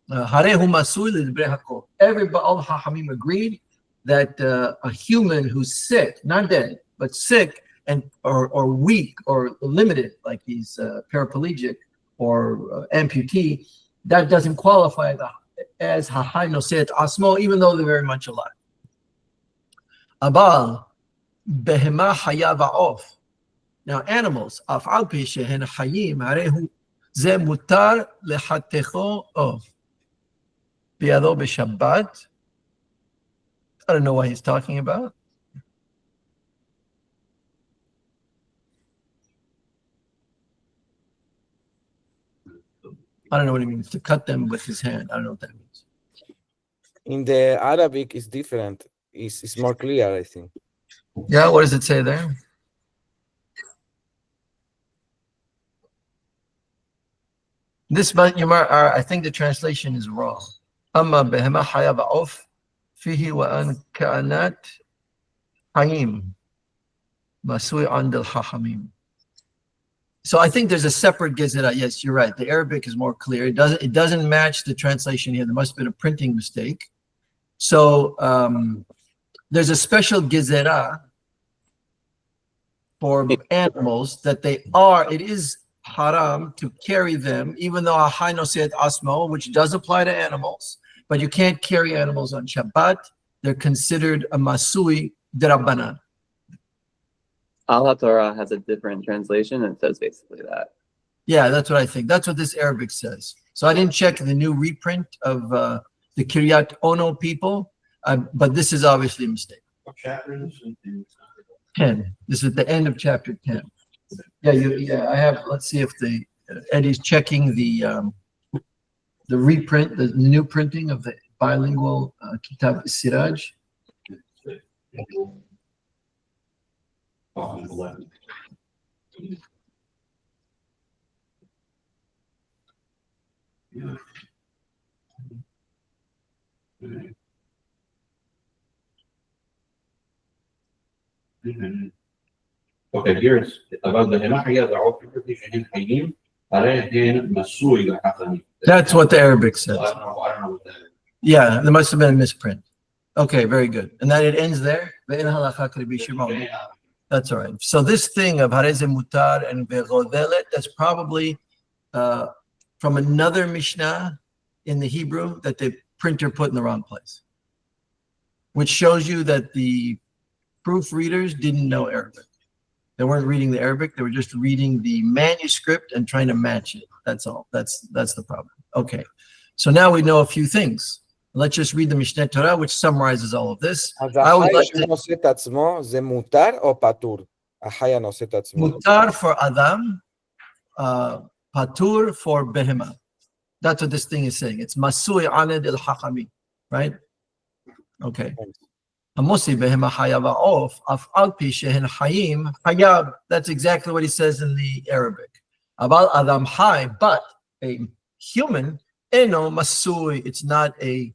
Harehu masui lidbre hakol. Everybody, all the hachamim agreed that a human who's sick, not dead, but sick, and or weak or limited, like he's paraplegic or amputee, that doesn't qualify as hachai noseh asmo, even though they're very much alive. Abal behema haya va'of. Now animals, af al pi shehen hayim, harehu ze mutar lechatecho of biado b'Shabbat. I don't know what he's talking about. I don't know what he means, to cut them with his hand. I don't know what that means. In the Arabic, it's different. It's more clear, I think. Yeah, what does it say there? This, I think the translation is wrong. Amma behema haya va'of fihi wa an ka'anat hayim masui andal hachamim. So I think there's a separate gezerah. Yes, you're right. The Arabic is more clear. It doesn't match the translation here. There must have been a printing mistake. So there's a special gezerah for animals that it is haram to carry them, even though hachai noseh asmo, which does apply to animals, but you can't carry animals on Shabbat. They're considered a masui d'Rabbanan. Al Torah has a different translation and it says basically that. Yeah, that's what I think. That's what this Arabic says. So I didn't check the new reprint of the Kiryat Ono people, but this is obviously a mistake. What chapter is this? 10. This is the end of chapter 10. Yeah, I have. Let's see if Eddie's checking the reprint, the new printing of the bilingual Kitab Siraj. Oh, 11. Yeah. Okay, here it's about the Hemahiyah, the Officer Hayim, Arahin, Masui, the Hathani. That's what the Arabic says. I don't know what that is. Yeah, there must have been a misprint. Okay, very good. And then it ends there. That's all right. So this thing of Hareze Mutar and Ve'godelet, that's probably from another Mishnah in the Hebrew that the printer put in the wrong place, which shows you that the proofreaders didn't know Arabic. They weren't reading the Arabic. They were just reading the manuscript and trying to match it. That's all. That's the problem. Okay. So now we know a few things. Let's just read the Mishneh Torah, which summarizes all of this. אז I would החי like to- שנושא את עצמו זה מותר או פטור? החי הנושא את עצמו. Mutar for Adam, Patur for Behema. That's what this thing is saying. It's Masui Aned el Hakami, right? Okay. Hamosi Behema Hayava Of, Af Alpi Shehen Hayim Hayab. That's exactly what he says in the Arabic. About Adam Hai, but a human, Eno Masui, it's not a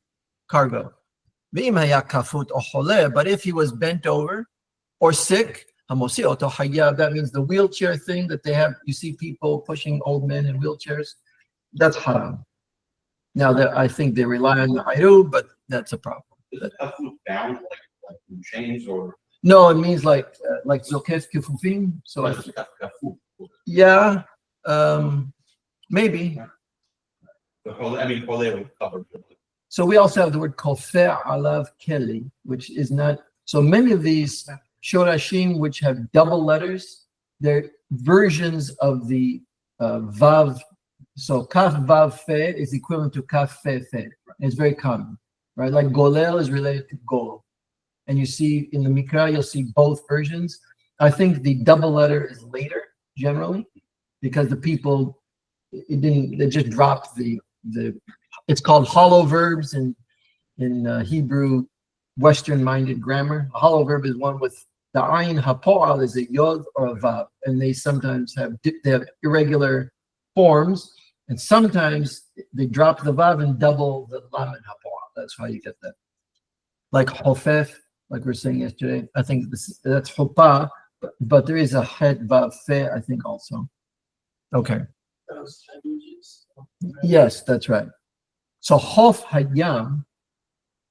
cargo. V'im haya kafut o choleh, but if he was bent over or sick, hamosi oto hayab, that means the wheelchair thing that they have, you see people pushing old men in wheelchairs, that's haram. Now, I think they rely on the hayru, but that's a problem. Is it a foot bound, like in chains or? No, it means like zokef kifufim. So Like a foot? yeah, maybe. Choleh would cover. So we also have the word kofer alav keli, which is not, so many of these shorashim which have double letters, they're versions of the vav. So kaf vav fe is equivalent to kaf fe fe. It's very common, right? Like golel is related to gol. And you see in the Mikra, you'll see both versions. I think the double letter is later, generally, because the people, they just dropped the it's called hollow verbs in Hebrew Western-minded grammar. A hollow verb is one with the ayin hapo'al is a yod or a vav, and they sometimes have irregular forms, and sometimes they drop the vav and double the lamed hapo'al. That's how you get that. Like hofef, like we were saying yesterday. I think that's hopa, but there is a het vav fe, I think also. Okay. Yes, that's right. So Hof Hayam,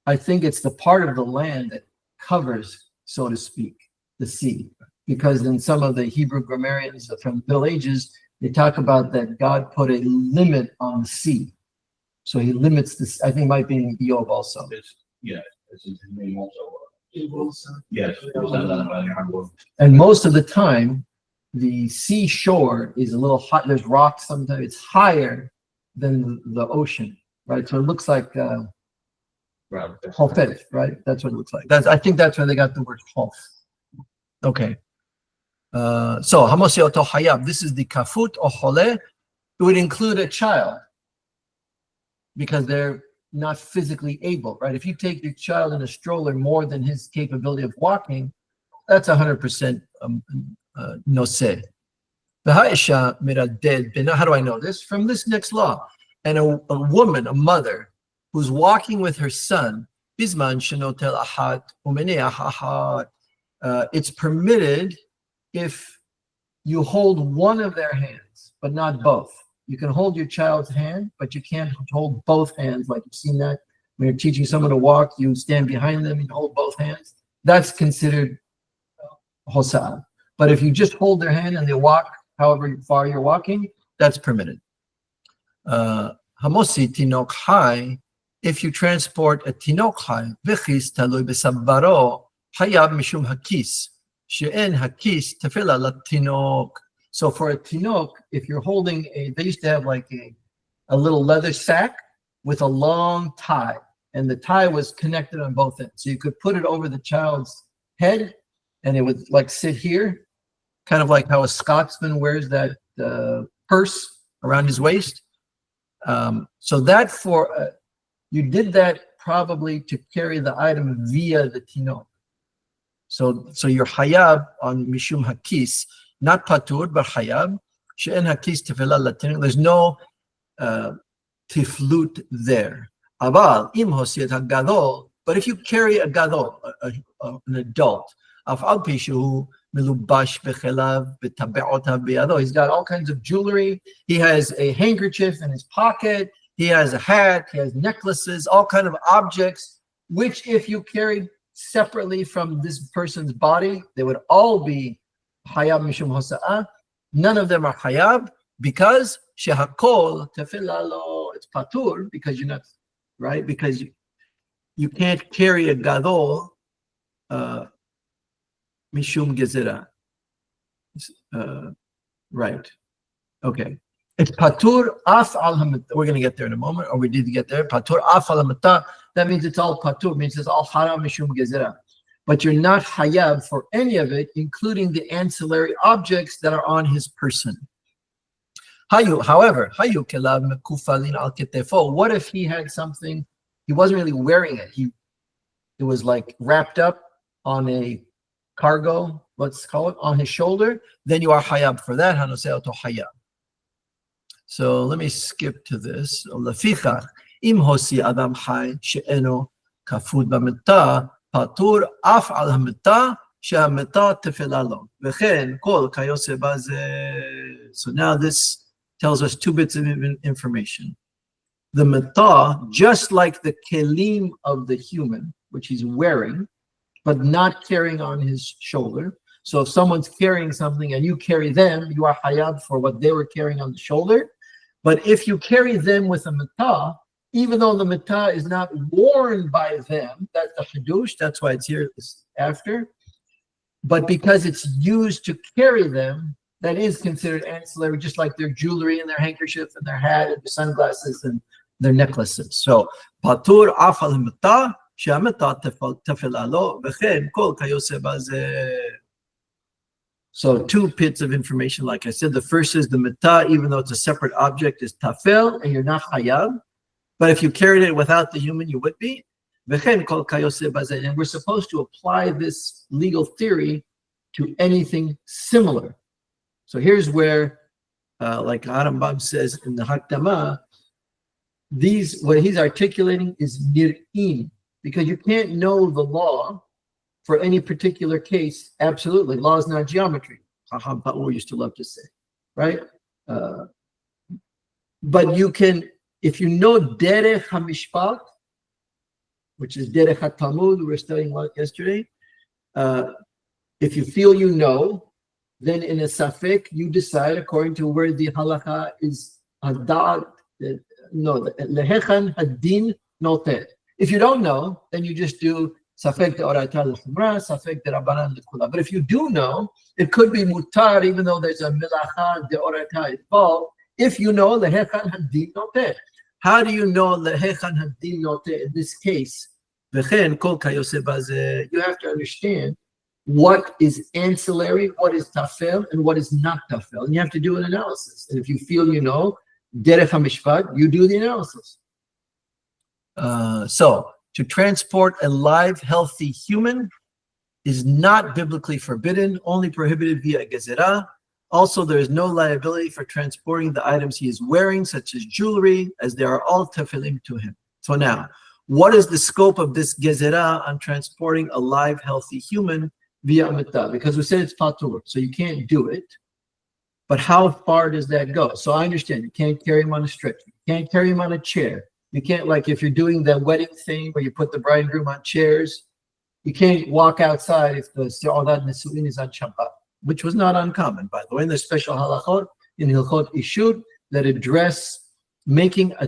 I think it's the part of the land that covers, so to speak, the sea. Because in some of the Hebrew grammarians from the Middle Ages, they talk about that God put a limit on the sea. So he limits this, I think it might be in Eov also. Yeah, it's his name also. Yes. It was done by the Arab. And most of the time, the seashore is a little hot. There's rocks sometimes. It's higher than the ocean, right? So it looks like Hofet, right? That's what it looks like. I think that's where they got the word Hof. Okay. So Hamosi Oto Hayab. This is the kafut or chole. It would include a child because they're not physically able, right? If you take your child in a stroller more than his capability of walking, that's 100% noseh. How do I know this? From this next law. And a woman, a mother, who's walking with her son, bisman shenotel ahat umenei ahat. It's permitted if you hold one of their hands, but not both. You can hold your child's hand, but you can't hold both hands. Like you've seen that when you're teaching someone to walk, you stand behind them and hold both hands. That's considered hosa'ah. But if you just hold their hand and they walk however far you're walking, that's permitted. Hamosi tinok hai, if you transport a tinok hai, vichis talui besabaro, hayab mishum hakis, she'en hakis tefila latinok. So for a tinok, if you're holding they used to have like a little leather sack with a long tie, and the tie was connected on both ends. So you could put it over the child's head, and it would like sit here, kind of like how a Scotsman wears that purse around his waist. So that you did that probably to carry the item via the tinok. So you're hayab on mishum hakis, not patur, but hayab. She'en hakis tefillah latinok. There's no tiflut there. Aval im hosiet hagadol. But if you carry a gadol, an adult, afal pishu milubash bechelav betabeotav biyado. He's got all kinds of jewelry. He has a handkerchief in his pocket. He has a hat. He has necklaces, all kind of objects, which if you carried separately from this person's body, they would all be hayab mishum hosa'ah. None of them are hayab because shehakol tefillah lo, it's patur because you're not, right? Because you can't carry a gadol mishum gezerah. Right. Okay. It's patur af al hamata. We're going to get there in a moment, or we did get there. Patur af al hamata. That means it's all patur. It means it's all haram mishum gezerah. but you're not hayab for any of it, including the ancillary objects that are on his person. However, what if he had something, he wasn't really wearing it, it was like wrapped up on a cargo, let's call it, on his shoulder, then you are hayab for that. So let me skip to this. Im hosi adam hay she'eno kafud b'mita patur af al hamita she'hamita tefela lo v'chen kol kayose baze. So now this tells us two bits of information. The mita, just like the kelim of the human, which he's wearing, but not carrying on his shoulder. So if someone's carrying something and you carry them, you are hayab for what they were carrying on the shoulder. But if you carry them with a mita, even though the mita is not worn by them, that's the hadush, that's why it's here after. But because it's used to carry them, that is considered ancillary, just like their jewelry and their handkerchief and their hat and their sunglasses and their necklaces. So, patur afal mita, she'amita tefela lo, v'chen kol kayose baze. So 2 bits of information, like I said. The first is the mita, even though it's a separate object, is tafel, and you're not hayab. But if you carried it without the human, you would be. And we're supposed to apply this legal theory to anything similar. So here's where, like Harambam says in the Hakdama, what he's articulating is nir'in, because you can't know the law for any particular case. Absolutely, law is not geometry. Chacham Pa'ur used to love to say, right? But you can, if you know derech hamishpat, which is derech haTalmud, we were studying yesterday. If you feel you know, then in a safek you decide according to where the halakha is hadad. No, lehechan hadin notet. If you don't know, then you just do safek de'oraita l'chumra, safek de'rabanan l'kula. But if you do know, it could be mutar, even though there's a milacha de'oraita involved. If you know lehechan hadin notet. How do you know lehechan hadin notet in this case? V'chen kol kayose baze. You have to understand what is ancillary, what is tafel, and what is not tafel. And you have to do an analysis. And if you feel you know, derech hamishpat, you do the analysis. So, to transport a live, healthy human is not biblically forbidden, only prohibited via gezerah. Also, there is no liability for transporting the items he is wearing, such as jewelry, as they are all tefilim to him. So now, what is the scope of this gezerah on transporting a live, healthy human via mita? Because we said it's patur, so you can't do it. But how far does that go? So I understand you can't carry him on a stretcher, you can't carry him on a chair. You can't, like if you're doing that wedding thing where you put the bride and groom on chairs, you can't walk outside if the Se'odat Nesu'in is on Shabbat, which was not uncommon, by the way. And there's special halachot in Hilchot Ishud that address making a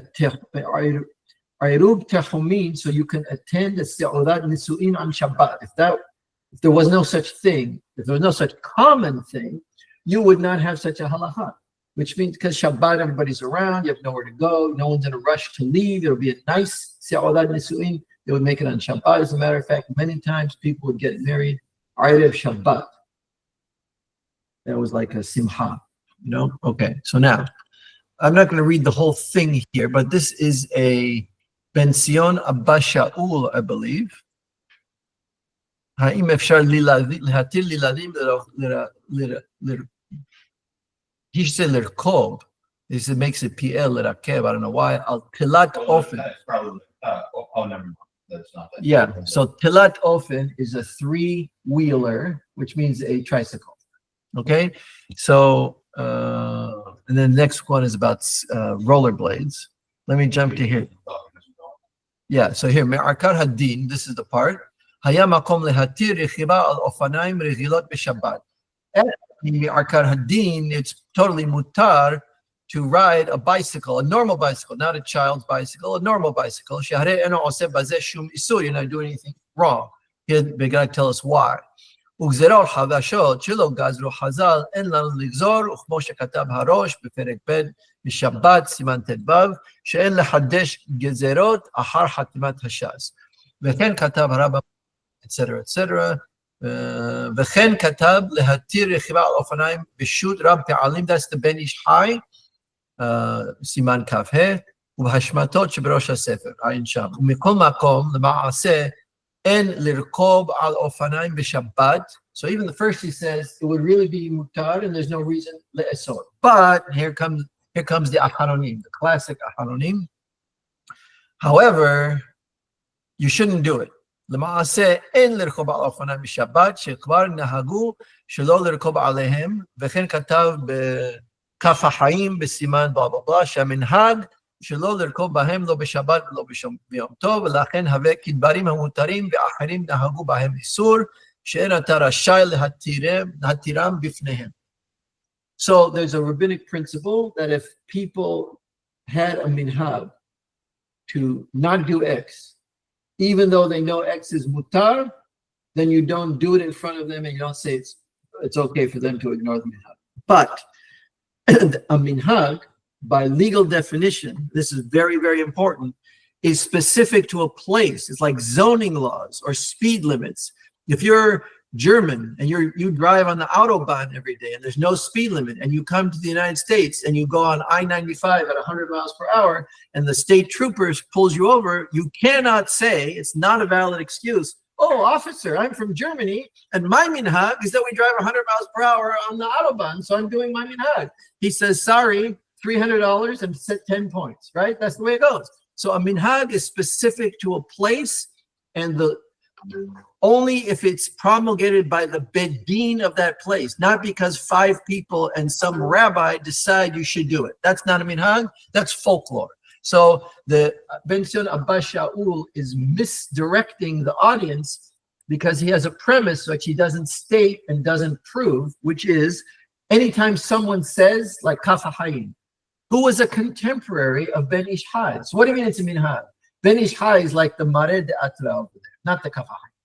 Ayrub Techumin so you can attend a Se'odat Nesu'in on Shabbat. If there was no such thing, if there was no such common thing, you would not have such a halakha. Which means because Shabbat, everybody's around, you have nowhere to go, no one's in a rush to leave. It'll be a nice Se'odat Nesu'in. They would make it on Shabbat. As a matter of fact, many times people would get married Erev Shabbat. That was like a simcha, you know? Okay, so now, I'm not going to read the whole thing here, but this is a Ben Sion Abba Shaul, I believe. Ha'im efshar lehatir liladim he should say l'rkob. This makes it PL l'rakeb. I don't know why. Al tilat ofen. That's probably, never mind. That's not that. Yeah. So tilat ofen is a 3-wheeler, which means a tricycle. Okay. So and then the next one is about rollerblades. Let me jump to here. Yeah. So here, me'arkar hadin. This is the part. Haya makom lehatir rechiba al ofanayim regilot b'Shabbat. Arkar Hadin, it's totally mutar to ride a bicycle, a normal bicycle, not a child's bicycle, a normal bicycle. You're not doing anything wrong. Here, they're going to tell us why. etc., etc. וכן כתב להתיר רכיבה על אופניים בשו"ת רב פעלים, that's the בן איש חי, סימן כ"ה, ובהשמטות שבראש הספר, עין שם. ומכל מקום, למעשה, אין לרכוב על אופניים בשבת. So even the first he says, it would really be mutar, and there's no reason לאסור. But here comes the acharonim, the classic acharonim. However, you shouldn't do it. למעשה, אין לרכוב על אופניים בשבת, שכבר נהגו שלא לרכוב עליהם, וכן כתב בכף החיים, בסימן בלה בלה בלה, שהמנהג שלא לרכוב בהם לא בשבת ולא ביום טוב, ולכן הווה כדברים המותרים ואחרים נהגו בהם איסור, שאין אתה רשאי להתירם בפניהם. So there's a rabbinic principle that if people had a minhag to not do X, even though they know X is mutar, then you don't do it in front of them and you don't say it's okay for them to ignore the minhag. But a minhag, by legal definition, this is very, very important, is specific to a place. It's like zoning laws or speed limits. If you're German and you drive on the Autobahn every day and there's no speed limit, and you come to the United States and you go on I-95 at 100 miles per hour and the state troopers pulls you over, you cannot say, it's not a valid excuse, oh, officer, I'm from Germany and my minhag is that we drive 100 miles per hour on the Autobahn, so I'm doing my minhag. He says, sorry, $300 and set 10 points, right? That's the way it goes. So a minhag is specific to a place, and only if it's promulgated by the bedin of that place, not because 5 people and some rabbi decide you should do it. That's not a minhag, that's folklore. So the Ben Zion Abba Shaul is misdirecting the audience because he has a premise which he doesn't state and doesn't prove, which is anytime someone says, like Kaf HaHayim, who was a contemporary of Ben Ish Hai. So what do you mean it's a minhag? Ben Ish Hai is like the Mare de Atra over there, not the Kaf HaHayim.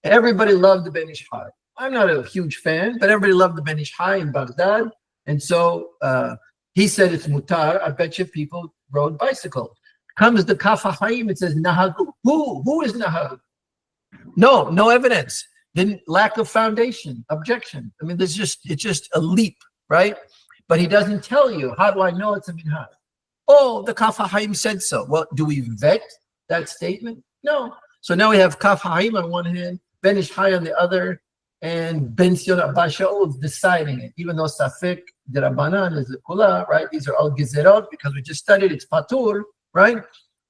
Everybody loved the Ben Ish Hai. I'm not a huge fan, but everybody loved the Ben Ish Hai in Baghdad. And so he said it's mutar. I bet you people rode bicycles. Comes the Kaf HaHayim, it says nahagu. Who is nahag? No evidence. Then lack of foundation, objection. I mean, it's just a leap, right? But he doesn't tell you, how do I know it's a minhag? Oh, the Kaf HaHayim said so. Well, do we vet that statement? No. So now we have Kaf HaHayim on one hand, Ben Ish Hai on the other, and Ben Zion Abba Shaul deciding it, even though Safek de Rabbanan is the Kula, right? These are all Gezerot, because we just studied, it's Patur, right?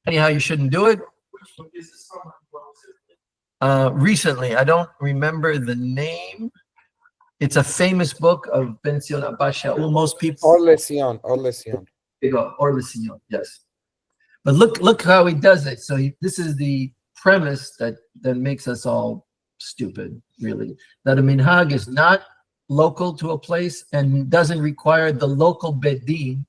Anyhow, you shouldn't do it. Which book is this from? What was it? Recently, I don't remember the name. It's a famous book of Ben Zion Abba Shaul. Most people. Or Lesion. Or Lesion, yes. But look how he does it. So this is the premise that makes us all stupid, really. That a minhag is not local to a place and doesn't require the local bedin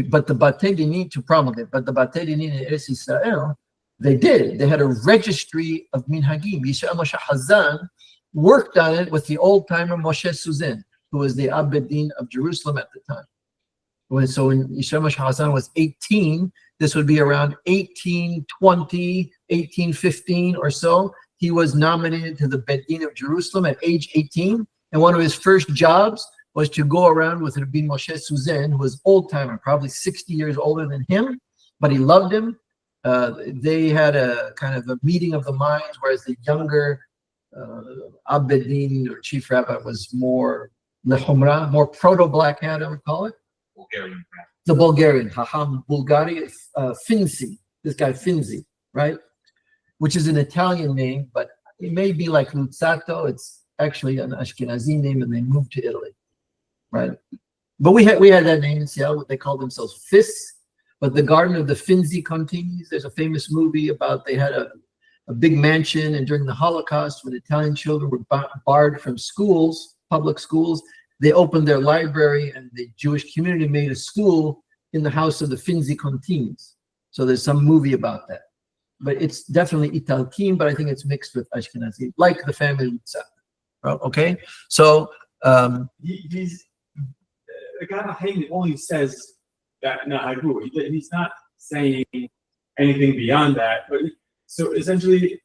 but the batei dinin to promulgate. But the batei dinin in Eretz Yisrael, they did. They had a registry of minhagim. Yishmael Moshe Hazan worked on it with the old-timer Moshe Suzen, who was the Abedin of Jerusalem at the time. So when Yishmael Moshe Hazan was 18, this would be around 1820, 1815 or so. He was nominated to the Bedin of Jerusalem at age 18. And one of his first jobs was to go around with Rabbi Moshe Suzen, who was old-timer, probably 60 years older than him, but he loved him. They had a kind of a meeting of the minds, whereas the younger Abedin or chief rabbi was more lechumra, more proto-black hat, I would call it. Bulgarian. The Bulgarian, Haham Bulgari, Finzi, this guy Finzi, right? Which is an Italian name, but it may be like Luzzato. It's actually an Ashkenazi name, and they moved to Italy, right? But we had that name in Seattle. They called themselves Fis, but the Garden of the Finzi continues. There's a famous movie about they had a big mansion, and during the Holocaust, when Italian children were barred from schools, public schools, they opened their library, and the Jewish community made a school in the house of the Finzi Contins. So there's some movie about that. But it's definitely Italkim, but I think it's mixed with Ashkenazi, like the family Lutza. Okay? So he's the guy behind it only says that nahagu. He's not saying anything beyond that. But so essentially,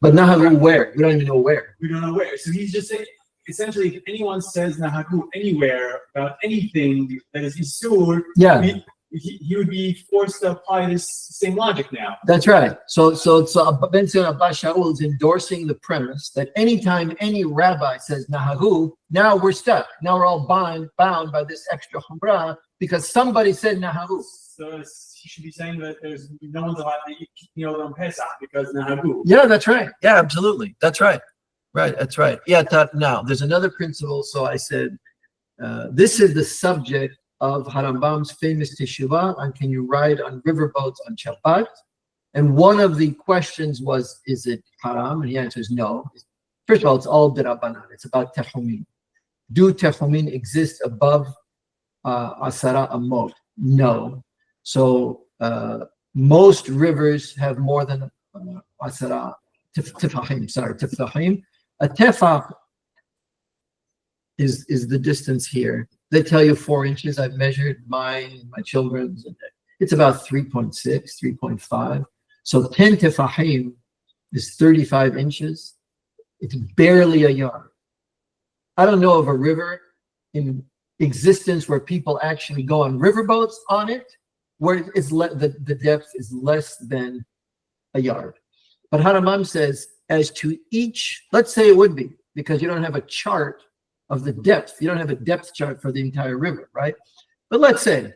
But Nahagu where? We don't even know where. We don't know where. So he's just saying, essentially, if anyone says Nahagu anywhere about anything that is Isur, Yeah, he would be forced to apply this same logic now. that's right. So Ben Zion Abba Shaul is endorsing the premise that anytime any rabbi says Nahagu, now we're stuck. Now we're all bound by this extra Humrah because somebody said Nahagu. So he should be saying that there's no one's allowed to eat on Pesach because Nahagu. Yeah, that's right. Yeah, absolutely. That's right. Right, that's right. Yeah, now there's another principle. So I said, this is the subject of Harambam's famous teshuvah on can you ride on riverboats on Shabbat? And one of the questions was, is it haram? And he answers no. First of all, it's all derabanan. It's about tehumin. Do tehumin exist above asara amot? No. So most rivers have more than asara tifahim. A tefah is the distance here. They tell you 4 inches. I've measured mine, my children's, and it's about 3.6, 3.5. So 10 tefahim is 35 inches. It's barely a yard. I don't know of a river in existence where people actually go on riverboats on it, where it's the depth is less than a yard. But Haramam says, as to each, let's say it would be, because you don't have a chart of the depth. You don't have a depth chart for the entire river, right? But let's say,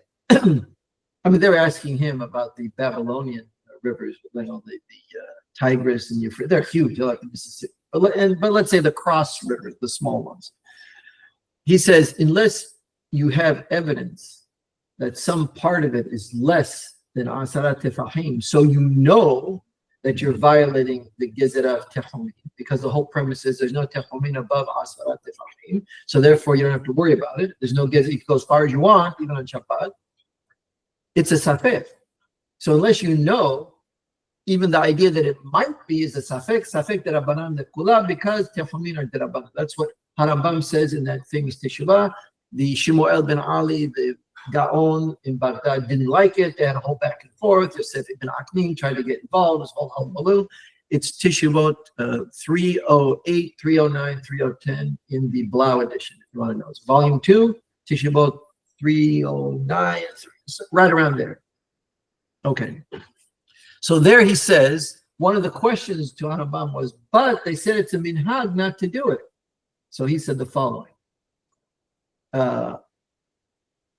they're asking him about the Babylonian rivers, the Tigris and Euphrates. They're huge, they're like the Mississippi. But let's say the cross rivers, the small ones. He says, unless you have evidence that some part of it is less than Asarat Tefahim, so you know that you're violating the Gezerah of Tehumin, because the whole premise is there's no Tehumin above Asarat Tefahim, so therefore you don't have to worry about it. There's no Gezerah, you can go as far as you want, even on Shabbat. It's a Safek. So unless you know, even the idea that it might be is a Safek Derabanan de Kula, because Tehumin are Derabanan. That's what Harambam says in that famous Teshuvah. The Shmuel ben Ali, the Gaon in Baghdad didn't like it. They had a whole back and forth. Yosef ibn Aknin tried to get involved. This whole hullabaloo. It's Teshuvot 308, 309, 3010 in the Blau edition, if you want to know. It's volume 2, Teshuvot 309, right around there. Okay. So there he says, one of the questions to Harambam was, but they said it's a minhag not to do it. So he said the following.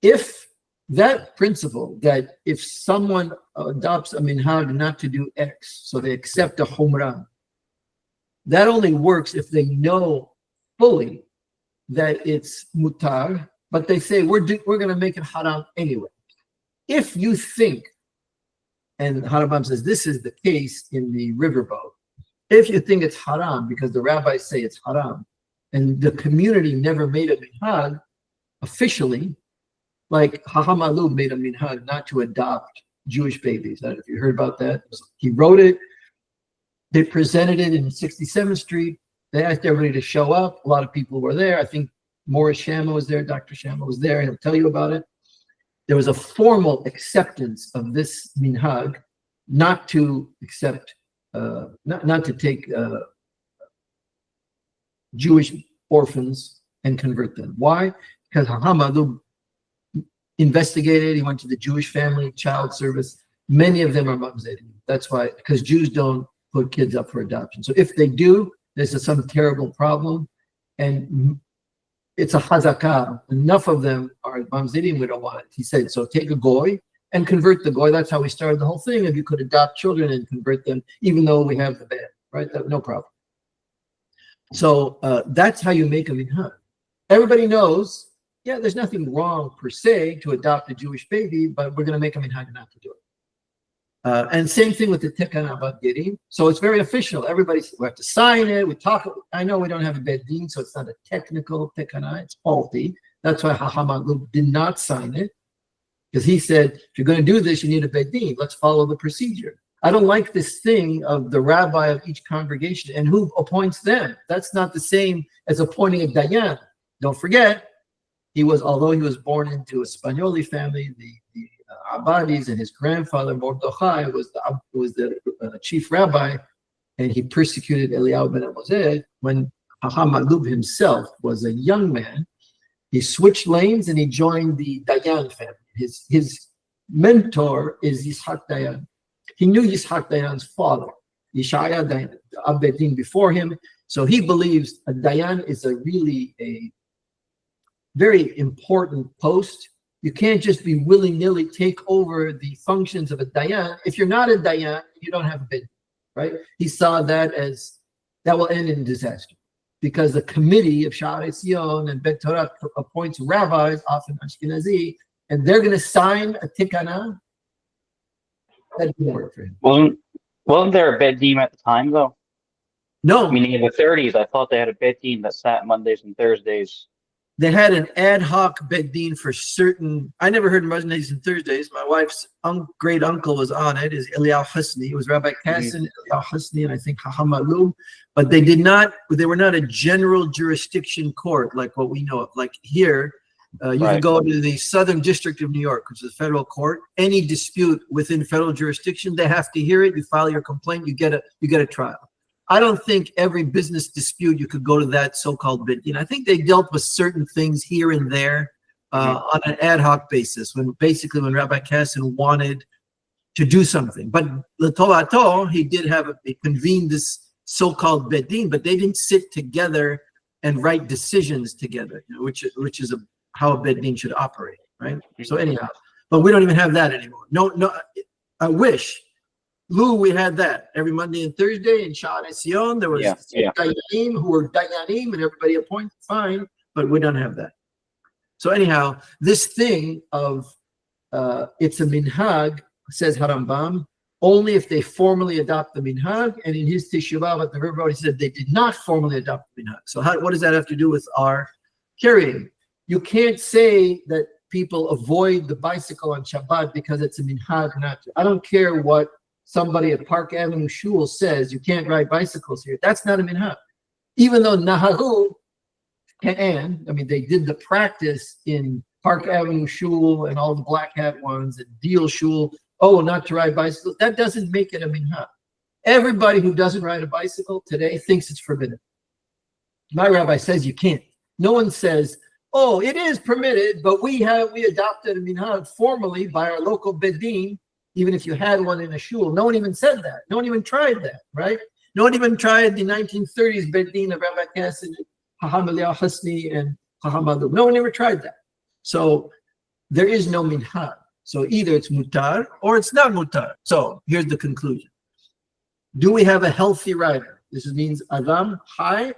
If that principle, that if someone adopts a minhag not to do X, so they accept a humrah, that only works if they know fully that it's mutar, but they say we're going to make it haram anyway. If you think, and Harambam says this is the case in the riverboat, if you think it's haram because the rabbis say it's haram, and the community never made a minhag officially, like Hacham Alu made a minhag not to adopt Jewish babies. I don't know if you heard about that. He wrote it. They presented it in 67th Street. They asked everybody to show up. A lot of people were there. I think Morris Shama was there. Dr. Shama was there. He'll tell you about it. There was a formal acceptance of this minhag not to accept, not to take Jewish orphans and convert them. Why? Because Hacham Alu investigated. He went to the Jewish Family Child Service. Many of them are mamzerim. That's why, because Jews don't put kids up for adoption. So if they do, there's some terrible problem, and it's a hazakah. Enough of them are mamzerim. We don't want it. He said, so take a goy and convert the goy. That's how we started the whole thing. If you could adopt children and convert them, even though we have the ban, right? No problem. So that's how you make a minhag. Everybody knows. Yeah, there's nothing wrong per se to adopt a Jewish baby, but we're going to make a minhag not to do it. And same thing with the Tikkun about Gerim. So it's very official. We have to sign it. We talk. I know we don't have a bed din, so it's not a technical Tikkun. It's faulty. That's why Hacham Alu did not sign it, because he said, if you're going to do this, you need a bed din. Let's follow the procedure. I don't like this thing of the rabbi of each congregation and who appoints them. That's not the same as appointing a dayan. Don't forget, although he was born into a Spanioli family, the Abadis, and his grandfather Mordechai was the chief rabbi. and he persecuted Eliyahu ben Amozeh. When Chacham Malub himself was a young man, he switched lanes and he joined the Dayan family. His mentor is Yitzhak Dayan. He knew Yitzhak Dayan's father, Yeshaya Dayan, Abedin before him. So he believes a Dayan is a very important post. You can't just be willy-nilly take over the functions of a Dayan. If you're not a Dayan, you don't have a bid, right? He saw that as that will end in disaster, because the committee of Sha'arei Tzion and Bet Torah appoints rabbis, often Ashkenazi, and they're going to sign a tikana. That didn't work for him. Wasn't there a bed team at the time though? No, Meaning in the 30s, I thought they had a bed team that sat Mondays and Thursdays. they had an ad hoc bedin for certain. I never heard Mondays and Thursdays. My wife's great uncle was on it. Is Eliyahu Husni. It was Rabbi Kassin, Eliyahu Husni, and I think Chacham Malum. But they did not. They were not a general jurisdiction court like what we know of. Like here, you can go to the Southern District of New York, which is a federal court. Any dispute within federal jurisdiction, they have to hear it. You file your complaint. You get a trial. I don't think every business dispute you could go to that so-called bid. I think they dealt with certain things here and there on an ad hoc basis. When Rabbi Kassin wanted to do something, but L'Tovato, he did he convened this so-called bedin, but they didn't sit together and write decisions together, which is how a bedin should operate, right? So anyhow, but we don't even have that anymore. No, I wish. Lou, we had that every Monday and Thursday in Sha'arei Tzion. There was Dayanim who were Dayanim and everybody appointed, fine, but we don't have that. So anyhow, this thing of it's a minhag, says Harambam, only if they formally adopt the minhag, and in his Teshuvah at the river, he said they did not formally adopt the minhag. So what does that have to do with our carrying? You can't say that people avoid the bicycle on Shabbat because it's a minhag not to. I don't care what somebody at Park Avenue Shul says you can't ride bicycles here. That's not a minhag. Even though Nahahu they did the practice in Park Avenue Shul and all the black hat ones and Deal Shul, not to ride bicycles. That doesn't make it a minhag. Everybody who doesn't ride a bicycle today thinks it's forbidden. My rabbi says you can't. No one says, it is permitted, but we adopted a minhag formally by our local bedin. Even if you had one in a shul, no one even said that. No one even tried that, right? No one even tried the 1930s bedin of Rabbi Kassin, Chacham Eliyahu Husni, and Chacham Malum. No one ever tried that. So there is no minhag. So either it's mutar or it's not mutar. So here's the conclusion. Do we have a healthy rider? This means Adam Chai,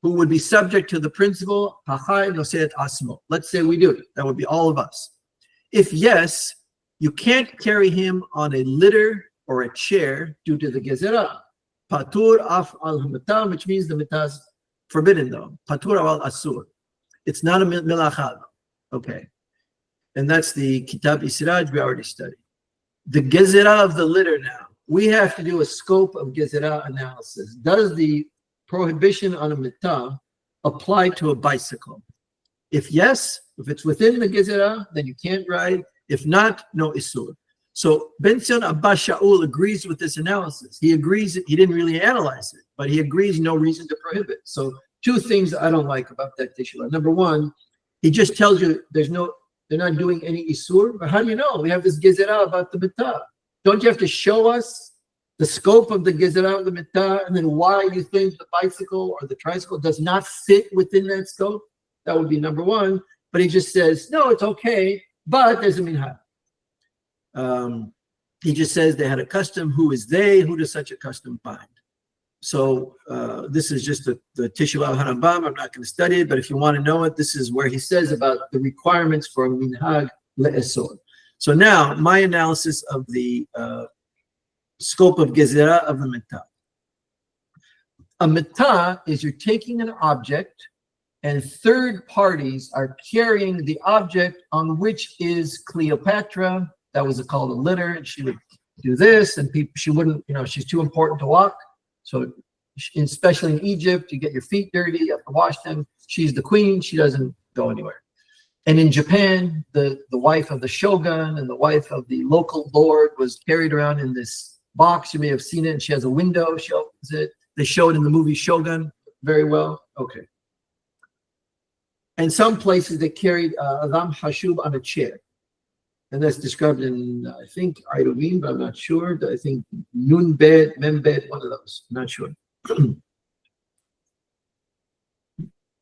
who would be subject to the principle Hachai Noseet Asmo. Let's say we do. That would be all of us. If yes, you can't carry him on a litter or a chair due to the gezerah. Patur af al hamatam, which means the mitah is forbidden though. Patur al asur. It's not a milacha. Okay. And that's the Kitab Israj we already studied. The gezerah of the litter now. We have to do a scope of gezerah analysis. Does the prohibition on a mitah apply to a bicycle? If yes, if it's within the gezerah, then you can't ride. If not, no isur. So Ben Zion Abba Shaul agrees with this analysis. He agrees, he didn't really analyze it, but he agrees no reason to prohibit. So two things I don't like about that teshuvah. Number one, he just tells you they're not doing any isur. But how do you know? We have this gezerah about the mitah. Don't you have to show us the scope of the gezerah of the mitah and then why you think the bicycle or the tricycle does not fit within that scope? That would be number one. But he just says, no, it's okay. But there's a minhag. He just says they had a custom. Who is they? Who does such a custom bind? So this is just the Teshuvah Harambam. I'm not going to study it, but if you want to know it, this is where he says about the requirements for a minhag le'esor. So now my analysis of the scope of gezerah of the mitah. A mitah is you're taking an object and third parties are carrying the object on which is Cleopatra. That was called a litter, and she would do this, and she wouldn't, she's too important to walk. So, especially in Egypt, you get your feet dirty, you have to wash them. She's the queen, she doesn't go anywhere. And in Japan, the wife of the shogun and the wife of the local lord was carried around in this box. You may have seen it, and she has a window. She opens it. They show it in the movie Shogun very well. Okay. And some places they carried Adam Hashub on a chair. And that's described in, I think, Iruvin, but I'm not sure. I think Nun Bed, Mem Bed, one of those. I'm not sure.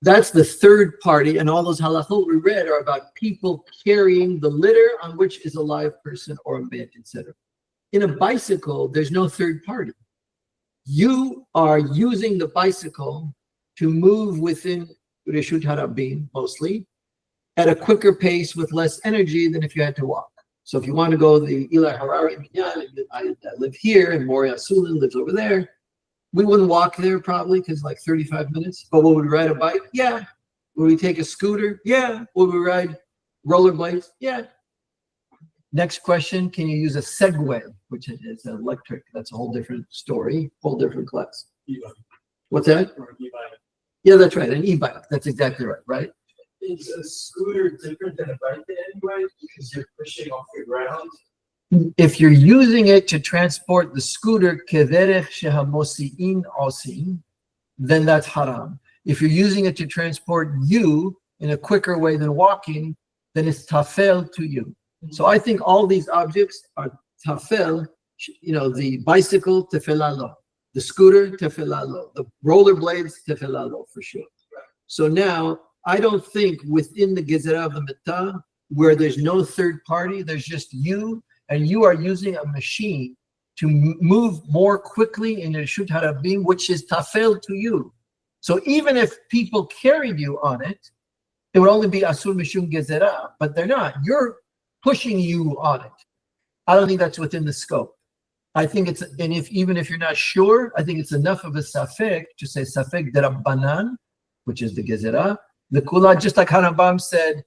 That's the third party, and all those halachot we read are about people carrying the litter on which is a live person or a man, etc. In a bicycle, there's no third party. You are using the bicycle to move within Reshut Harabim, mostly, at a quicker pace with less energy than if you had to walk. So if you want to go the Eli Harari Minyan, I live here, and Moria Sulin lives over there, we wouldn't walk there probably because like 35 minutes. But would we ride a bike? Yeah. Would we take a scooter? Yeah. Would we ride rollerblades? Yeah. Next question, can you use a Segway, which is electric? That's a whole different story, whole different class. E-bike What's that? or e-bike. Yeah, that's right, an e-bike. That's exactly right, right? Is a scooter different than a bike anyway, because you're pushing off the ground? If you're using it to transport the scooter, kederech shehamosiin osin, then that's haram. If you're using it to transport you in a quicker way than walking, then it's tafel to you. So I think all these objects are tafel, the bicycle, tefilalo, the scooter, tefilalo, the rollerblades, tefilalo for sure. So now, I don't think within the gezerah of the mitah, where there's no third party, there's just you, and you are using a machine to move more quickly in the Reshut Harabim, which is tafel to you. So even if people carried you on it, it would only be asur mishum gezerah, but they're not. You're pushing you on it. I don't think that's within the scope. I think it's, and even if you're not sure, I think it's enough of a safek to say safek derabbanan, which is the gezerah, the kula, just like Harambam said.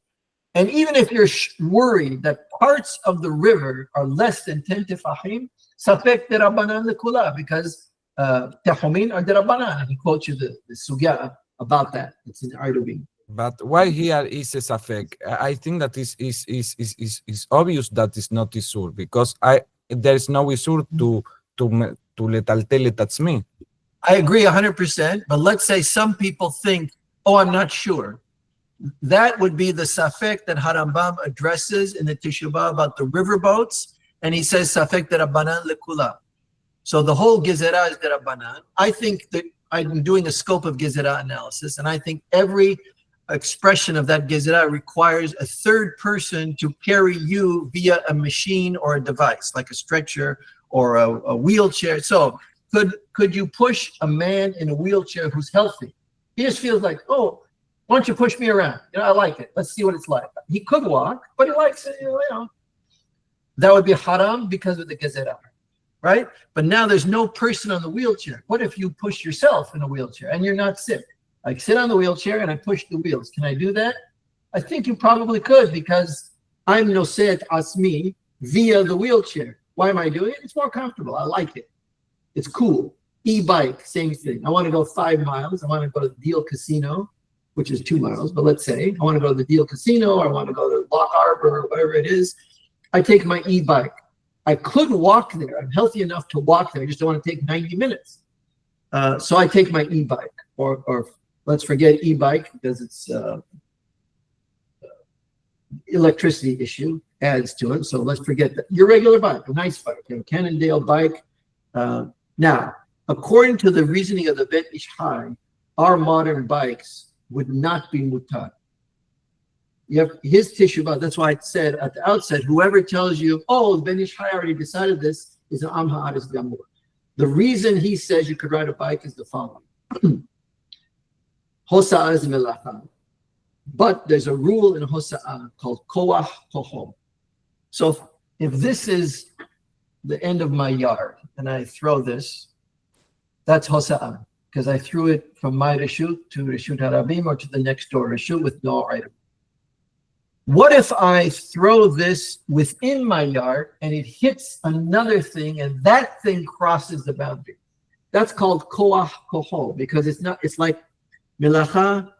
And even if you're worried that parts of the river are less than 10 tefahim, safek derabbanan the kula, because tehumin are derabbanan. And he quotes you the sugya about that. It's in Arduin. But why here is a safek? I think that is obvious that it's not isur, because there is no isur to letaltel etatzmi. I agree 100%, but let's say some people think, oh, I'm not sure. That would be the safek that Harambam addresses in the Teshuvah about the riverboats, and he says safek derabanan lekula. So the whole gezerah is derabanan. I think that I'm doing a scope of gezerah analysis, and I think every expression of that gezerah requires a third person to carry you via a machine or a device, like a stretcher or a wheelchair. So could you push a man in a wheelchair who's healthy? He just feels like, oh, why don't you push me around? I like it. Let's see what it's like. He could walk, but he likes it, That would be haram because of the gezerah, right? But now there's no person on the wheelchair. What if you push yourself in a wheelchair and you're not sick? I sit on the wheelchair and I push the wheels. Can I do that? I think you probably could, because I'm noseet asmi via the wheelchair. Why am I doing it? It's more comfortable. I like it. It's cool. E-bike, same thing. I want to go 5 miles. I want to go to the Deal Casino, which is 2 miles, but let's say I want to go to the Deal Casino, or I want to go to Lock Harbor, or whatever it is. I take my e-bike. I could walk there. I'm healthy enough to walk there. I just don't want to take 90 minutes. So I take my e-bike, or let's forget e-bike because it's electricity issue adds to it. So let's forget that. Your regular bike, a nice bike, a Cannondale bike. Now, according to the reasoning of the Bet Ish Hai, our modern bikes would not be mutar. You have his teshuvah. That's why I said at the outset, whoever tells you, oh, Ben Ish Hai already decided this, is an Am Ha'aretz Gamur. The reason he says you could ride a bike is the following. Hosa'ah is melacha. But there's a rule in Hosa'ah called koach koho. So if this is the end of my yard and I throw this, that's Hosa'ah, because I threw it from my Reshut to Reshut Harabim or to the next door Reshut with no item. What if I throw this within my yard and it hits another thing and that thing crosses the boundary? That's called koach koho, because it's like melacha,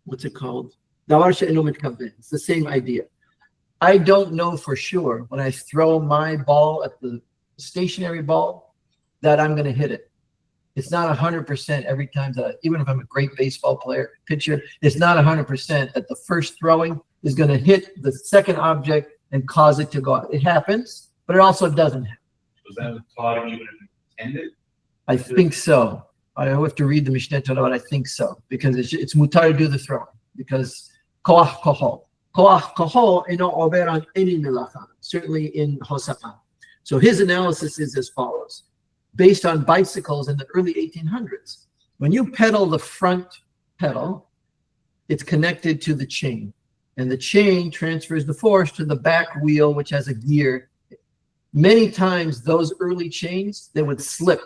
what's it called? Davar she'eno mitkaven. It's the same idea. I don't know for sure when I throw my ball at the stationary bulb, that I'm going to hit it. It's not 100% every time that, even if I'm a great baseball player, pitcher, it's not 100% that the first throwing is going to hit the second object and cause it to go out. It happens, but it also doesn't happen. Was that taught even if you intended? I think so. I have to read the Mishneh Torah, but I think so, because it's mutar to do the throwing, because koach kohol. Koach kohol eno ober on any melacha, certainly in Hosaka. So his analysis is as follows. Based on bicycles in the early 1800s, when you pedal the front pedal, it's connected to the chain, and the chain transfers the force to the back wheel, which has a gear. Many times those early chains, they would slip.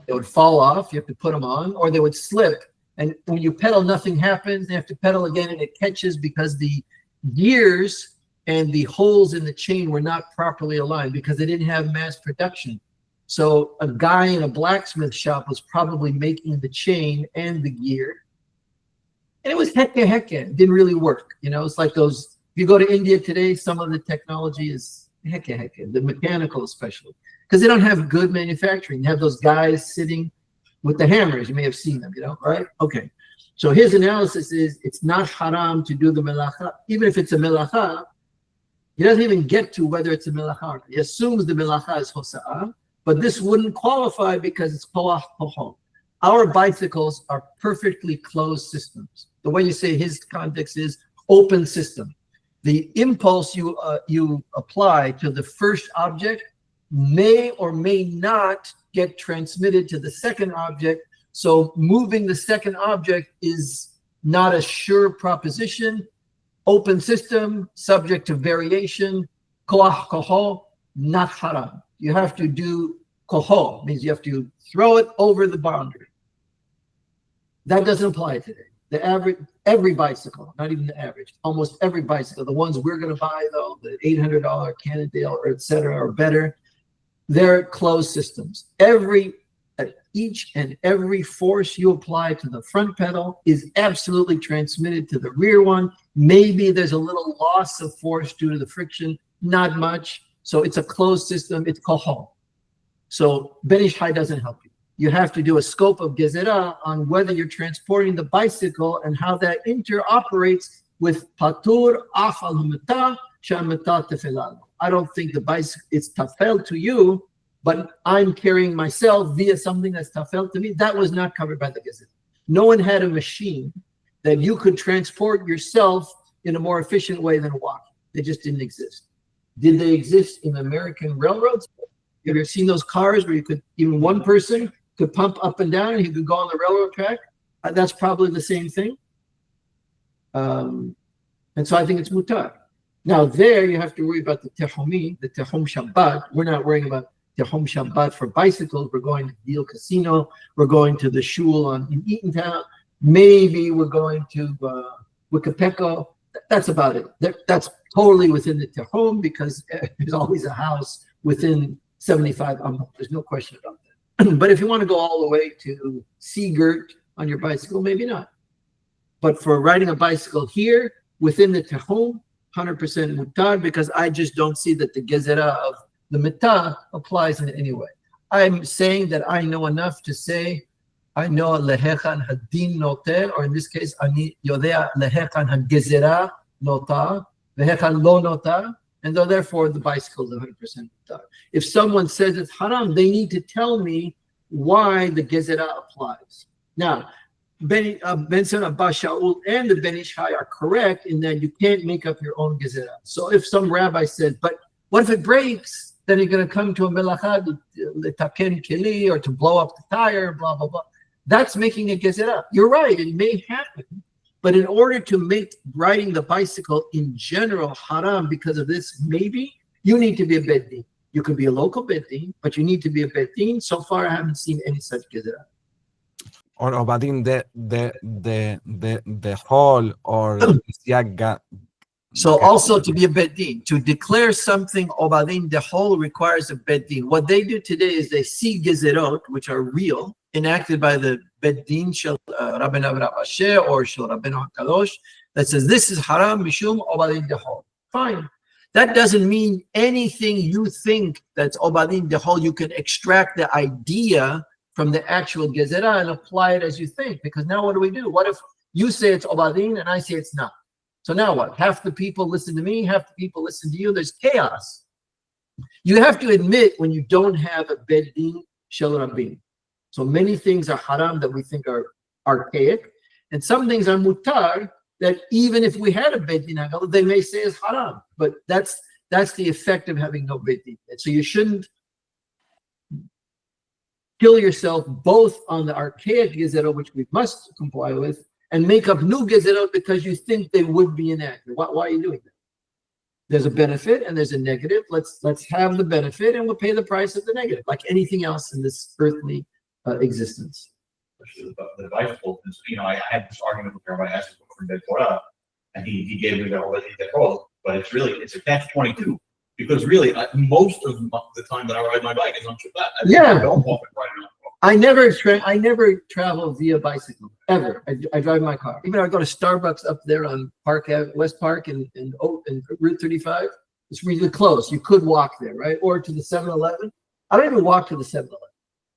They would fall off, you have to put them on, or they would slip. And when you pedal, nothing happens. They have to pedal again, and it catches because the gears and the holes in the chain were not properly aligned because they didn't have mass production. So a guy in a blacksmith shop was probably making the chain and the gear. And it was hecka. It didn't really work. You know, it's like those, if you go to India today, some of the technology is hecka, the mechanical especially. Because they don't have good manufacturing. They have those guys sitting with the hammers. You may have seen them, you know, right? Okay. So his analysis is it's not haram to do the melacha. Even if it's a melacha, he doesn't even get to whether it's a melacha. He assumes the melacha is hosa'ah, but this wouldn't qualify because it's koach kohol. Our bicycles are perfectly closed systems. The way you say his context is open system. The impulse you apply to the first object may or may not get transmitted to the second object. So moving the second object is not a sure proposition. Open system, subject to variation. Koach kohol, not haram. You have to do kohol, means you have to throw it over the boundary. That doesn't apply today. The average, every bicycle, not even the average, almost every bicycle, the ones we're going to buy though, the $800 Cannondale or et cetera or better, they're closed systems. Each and every force you apply to the front pedal is absolutely transmitted to the rear one. Maybe there's a little loss of force due to the friction, not much. So it's a closed system, it's kohol. So Ben Ish Hai doesn't help you. You have to do a scope of gezerah on whether you're transporting the bicycle and how that interoperates with patur af al mita shamita tefilal. I don't think the bicycle is tafel to you, but I'm carrying myself via something that's tafel to me. That was not covered by the gezerah. No one had a machine that you could transport yourself in a more efficient way than walking. They just didn't exist. Did they exist in American railroads? Have you ever seen those cars where you could, even one person could pump up and down and he could go on the railroad track? That's probably the same thing. And so I think it's mutar. Now there you have to worry about the tehumi, the tehum Shabbat. We're not worrying about tehum Shabbat for bicycles. We're going to Deal Casino. We're going to the shul in Eatontown. Maybe we're going to Wikipeko. That's about it. That's totally within the tehum because there's always a house within 75 amot. There's no question about that. But if you want to go all the way to Seagirt on your bicycle, maybe not. But for riding a bicycle here within the tehum, 100% mutar, because I just don't see that the gezerah of the mitah applies in any way. I'm saying that I know enough to say I know lehechan hadin noter, or in this case, ani yodea lehechan hagezerah notar, lehechan lo notar, and therefore the bicycle is 100% mutar. If someone says it's haram, they need to tell me why the gezerah applies. Now, Ben Abbas Shaul and the Ben Ish Hai are correct in that you can't make up your own gezerah. So if some rabbi says, but what if it breaks? Then you're going to come to a melacha letaken keli, or to blow up the tire, blah, blah, blah. That's making a gezerah. You're right, it may happen. But in order to make riding the bicycle in general haram because of this, maybe you need to be a beddin. You could be a local beddin, but you need to be a beddin. So far, I haven't seen any such gezerah. Or obadin the whole or So also to be a beddin, to declare something obadin the whole requires a beddin. What they do today is they see gezerot, which are real, enacted by the beddin shel Rabbeinu Avraham Asher or shel Rabbeinu HaKadosh, that says this is haram mishum obadin the whole. Fine. That doesn't mean anything you think that's obadin dehol, you can extract the idea from the actual gezerah and apply it as you think. Because now what do? What if you say it's obadin and I say it's not? So now what? Half the people listen to me, half the people listen to you. There's chaos. You have to admit when you don't have a bedin shel rabim. So many things are haram that we think are archaic, and some things are mutar that even if we had a beit din hagala, they may say is haram. But that's the effect of having no beit din. And so you shouldn't kill yourself both on the archaic gezerah, which we must comply with, and make up new gezerah because you think they would be inaccurate. Why are you doing that? There's a benefit and there's a negative. Let's have the benefit and we'll pay the price of the negative, like anything else in this earthly existence. The bicycle, I had this argument with everybody asking for the Torah, and he gave me the whole but it's a catch-22 because really most of the time that I ride my bike is on Shabbat. I don't walk and ride around. I never travel via bicycle ever. I drive my car. Even if I go to Starbucks up there on West Park and Route 35, it's really close. You could walk there, right? Or to the 7-Eleven. I don't even walk to the 7-Eleven.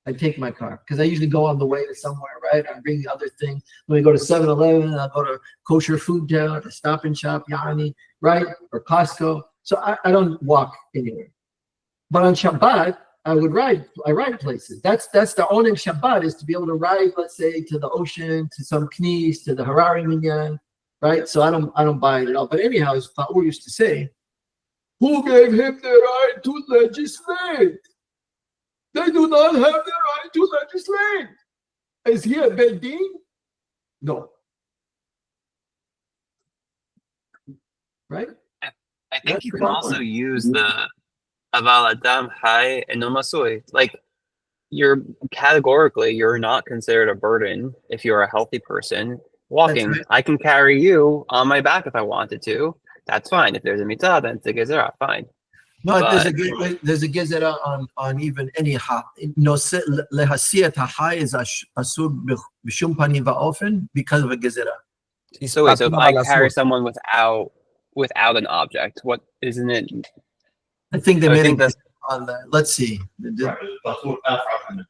I take my car because I usually go on the way to somewhere, right? I'm bringing other things. When we go to 7-Eleven, I'll go to Kosher Food Town, to Stop and Shop, Yani, right? Or Costco. So I don't walk anywhere. But on Shabbat, I ride places. That's the onim Shabbat is to be able to ride, let's say, to the ocean, to some knis, to the Harari Minyan, right? So I don't buy it at all. But anyhow, as Paul used to say, who gave him the right to legislate? They do not have the right to legislate. Is he a beit din? No. Right? I think you can also use the aval adam hai eno masui. Like you're not considered a burden if you're a healthy person walking. Right. I can carry you on my back if I wanted to. That's fine. If there's a mitzvah, then it's a gezerah, fine. No, But- there's a gezerah on even any ha. Lehasiyat ha is asur b'shum panim va'ofen because of a gezerah. So if I carry someone without an object, what isn't it? I think they I made think it that's- on that. Let's see. Right,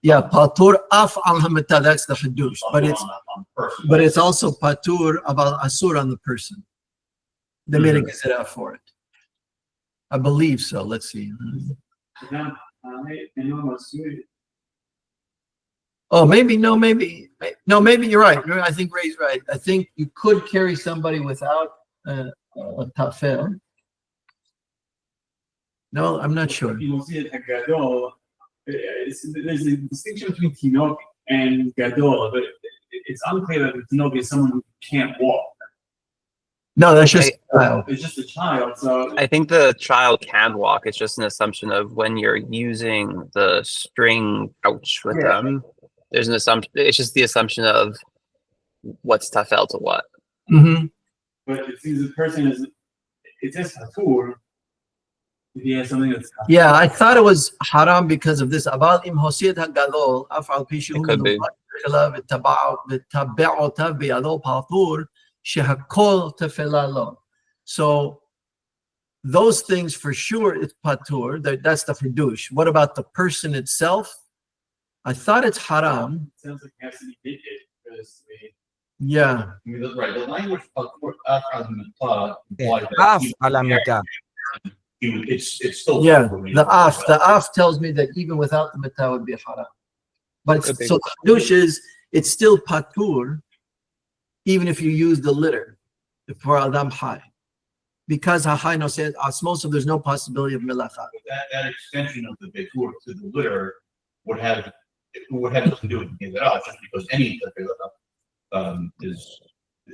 Yeah, patur af al hamita. That's the hadush, but it's also patur about asur on the person. They made a gezerah for it. I believe so. Let's see. Oh, maybe maybe you're right. I think Ray's right. I think you could carry somebody without a tafel. No, I'm not sure. You see it at gadol. There's a distinction between tinok and gadol, but it's unclear that the tinok is someone who can't walk. No, that's just a child. It's just a child. So I think the child can walk. It's just an assumption of when you're using the string pouch with them. There's an assumption. It's just the assumption of what's tafel to what. Mm-hmm. but it seems the person is it is patur. If he has something that's Yeah, I thought it was haram because of this. Aval im hosiyat hagadol afal pishu It could be. So those things for sure it's patur. That's the hadush. What about the person itself? I thought it's haram. sounds like it has to be digit because Yeah. Right, the language of implies Af that a la mitad. it's still. Yeah, the af tells me that even without the mitah would be haram. But Could be. so the hadush is it's still patur, even if you use the litter for adam high, because hahai no said osmosis. There's no possibility of melacha. That extension of the betur to the litter would have nothing to do with the out, just because any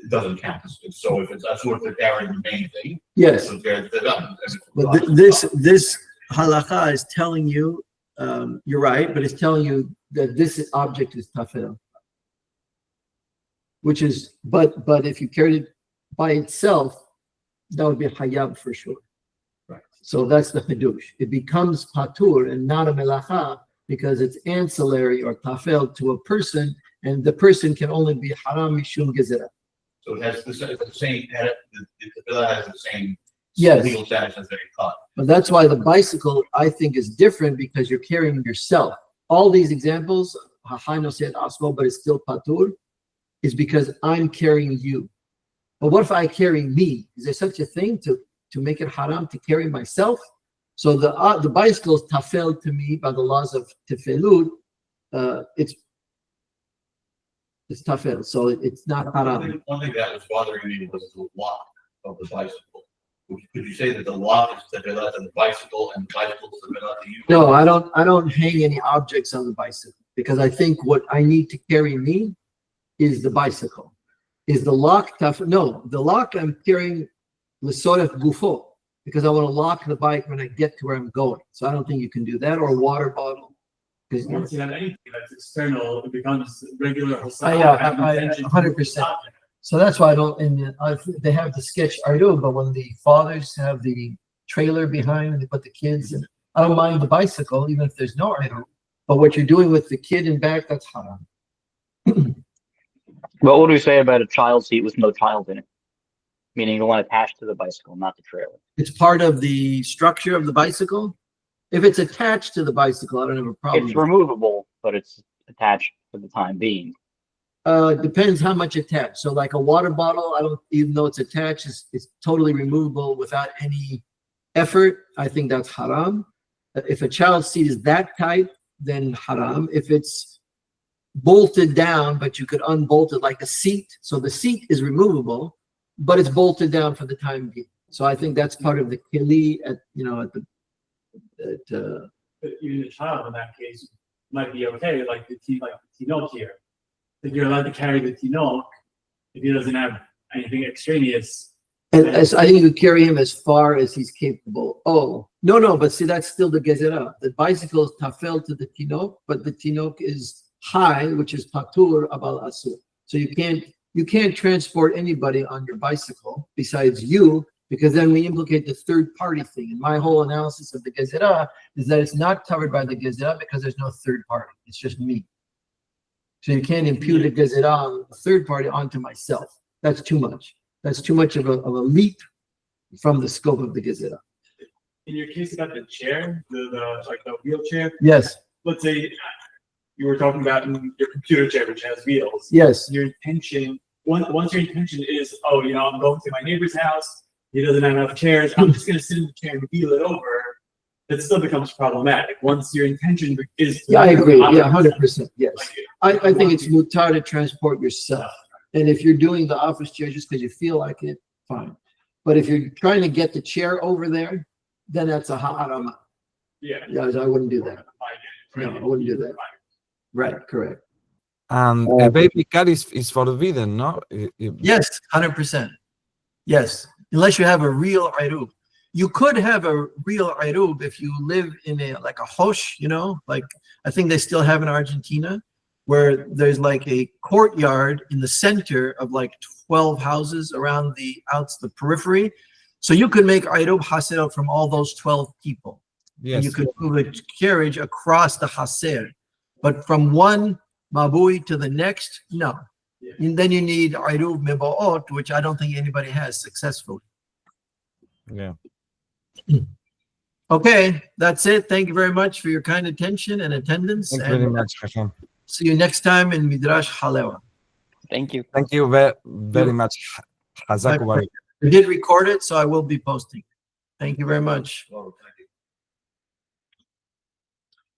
doesn't count. So if it's asur to carry the main thing, Yes, so they're done. but this halacha is telling you you're right, but it's telling you that this object is tafel, which is but if you carried it by itself, that would be hayab for sure. Right. So that's the hadush. It becomes patur and not a melacha because it's ancillary or tafel to a person, and the person can only be haram mishum gezerah. So it has the same, the tefillah has the same Yes. legal status as a cut. But that's why the bicycle, I think, is different because you're carrying yourself. All these examples, Hachai said asmo, but it's still patur, is because I'm carrying you. But what if I carry me? Is there such a thing to make it haram to carry myself? So the bicycle is tafel to me by the laws of tefelut. It's tafel, so it's not haram. One thing that was bothering me was the lock of the bicycle. Could you say that the lock is the milah to the bicycle and the bicycle is the milah to you? No, I don't hang any objects on the bicycle because I think what I need to carry me is the bicycle. Is the lock tough? No, the lock I'm carrying l'soref gufo because I want to lock the bike when I get to where I'm going. So I don't think you can do that, or a water bottle. Once you have anything that's external, it becomes regular. I 100%. So that's why I don't. And they have the sketch Ardo, but when the fathers have the trailer behind and they put the kids in, I don't mind the bicycle even if there's no Ardo. But what you're doing with the kid in back, that's haram. What would we say about a child seat with no child in it? Meaning the one attached to the bicycle, not the trailer. It's part of the structure of the bicycle. If it's attached to the bicycle, I don't have a problem. It's removable, but it's attached for the time being. Depends how much attached. So like a water bottle, I don't, even though it's attached, it's totally removable without any effort. I think that's haram. If a child seat is that type, then haram. If it's bolted down, but you could unbolt it like a seat. So the seat is removable, but it's bolted down for the time being. So I think that's part of the kili But even a child in that case might be okay, like the tinok here. That you're allowed to carry the tinok if he doesn't have anything extraneous. And as I think you could carry him as far as he's capable. Oh, no, but see, that's still the gezerah. The bicycle is tafel to the tinok, but the tinok is high, which is patur abal asur. So you can't transport anybody on your bicycle besides you, because then we implicate the third party thing. And my whole analysis of the gezerah is that it's not covered by the gezerah because there's no third party. It's just me. So you can't impute a gezerah on a third party onto myself. That's too much. That's too much of a leap from the scope of the gezerah. In your case about the chair, the wheelchair, Yes. let's say you were talking about your computer chair, which has wheels. Yes. Your intention, once your intention is, I'm going to my neighbor's house, he doesn't have enough chairs, I'm just going to sit in the chair and wheel it over, it still becomes problematic. Once your intention is to... Yeah, I agree. Yeah, 100%. Yes. I think it's mutar to transport yourself. And if you're doing the office chair just because you feel like it, fine. But if you're trying to get the chair over there, then that's a haram. Yeah. I wouldn't do that. No, I wouldn't do that. Right, correct. And a baby car is forbidden, no? Yes, 100%. Yes, unless you have a real irub. You could have a real irub if you live in a hosh, like I think they still have in Argentina, where there's like a courtyard in the center of like 12 houses around the periphery. So you could make irub haser from all those 12 people. Yes. And you could move a carriage across the haser. But from one mabui to the next, no. Yeah. And then you need irub mebaot, which I don't think anybody has successfully. Yeah. Okay, that's it. Thank you very much for your kind attention and attendance. Thank you very much, Hashem. See you next time in Midrash Halewa. Thank you. Thank you very much. Hazak Ubarak. I did record it, so I will be posting. Thank you very much.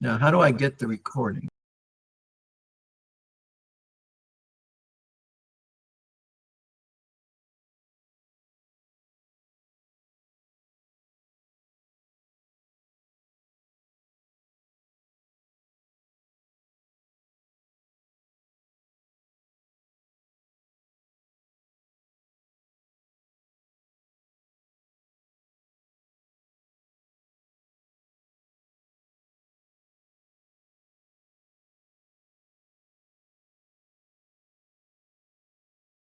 Now, how do I get the recording?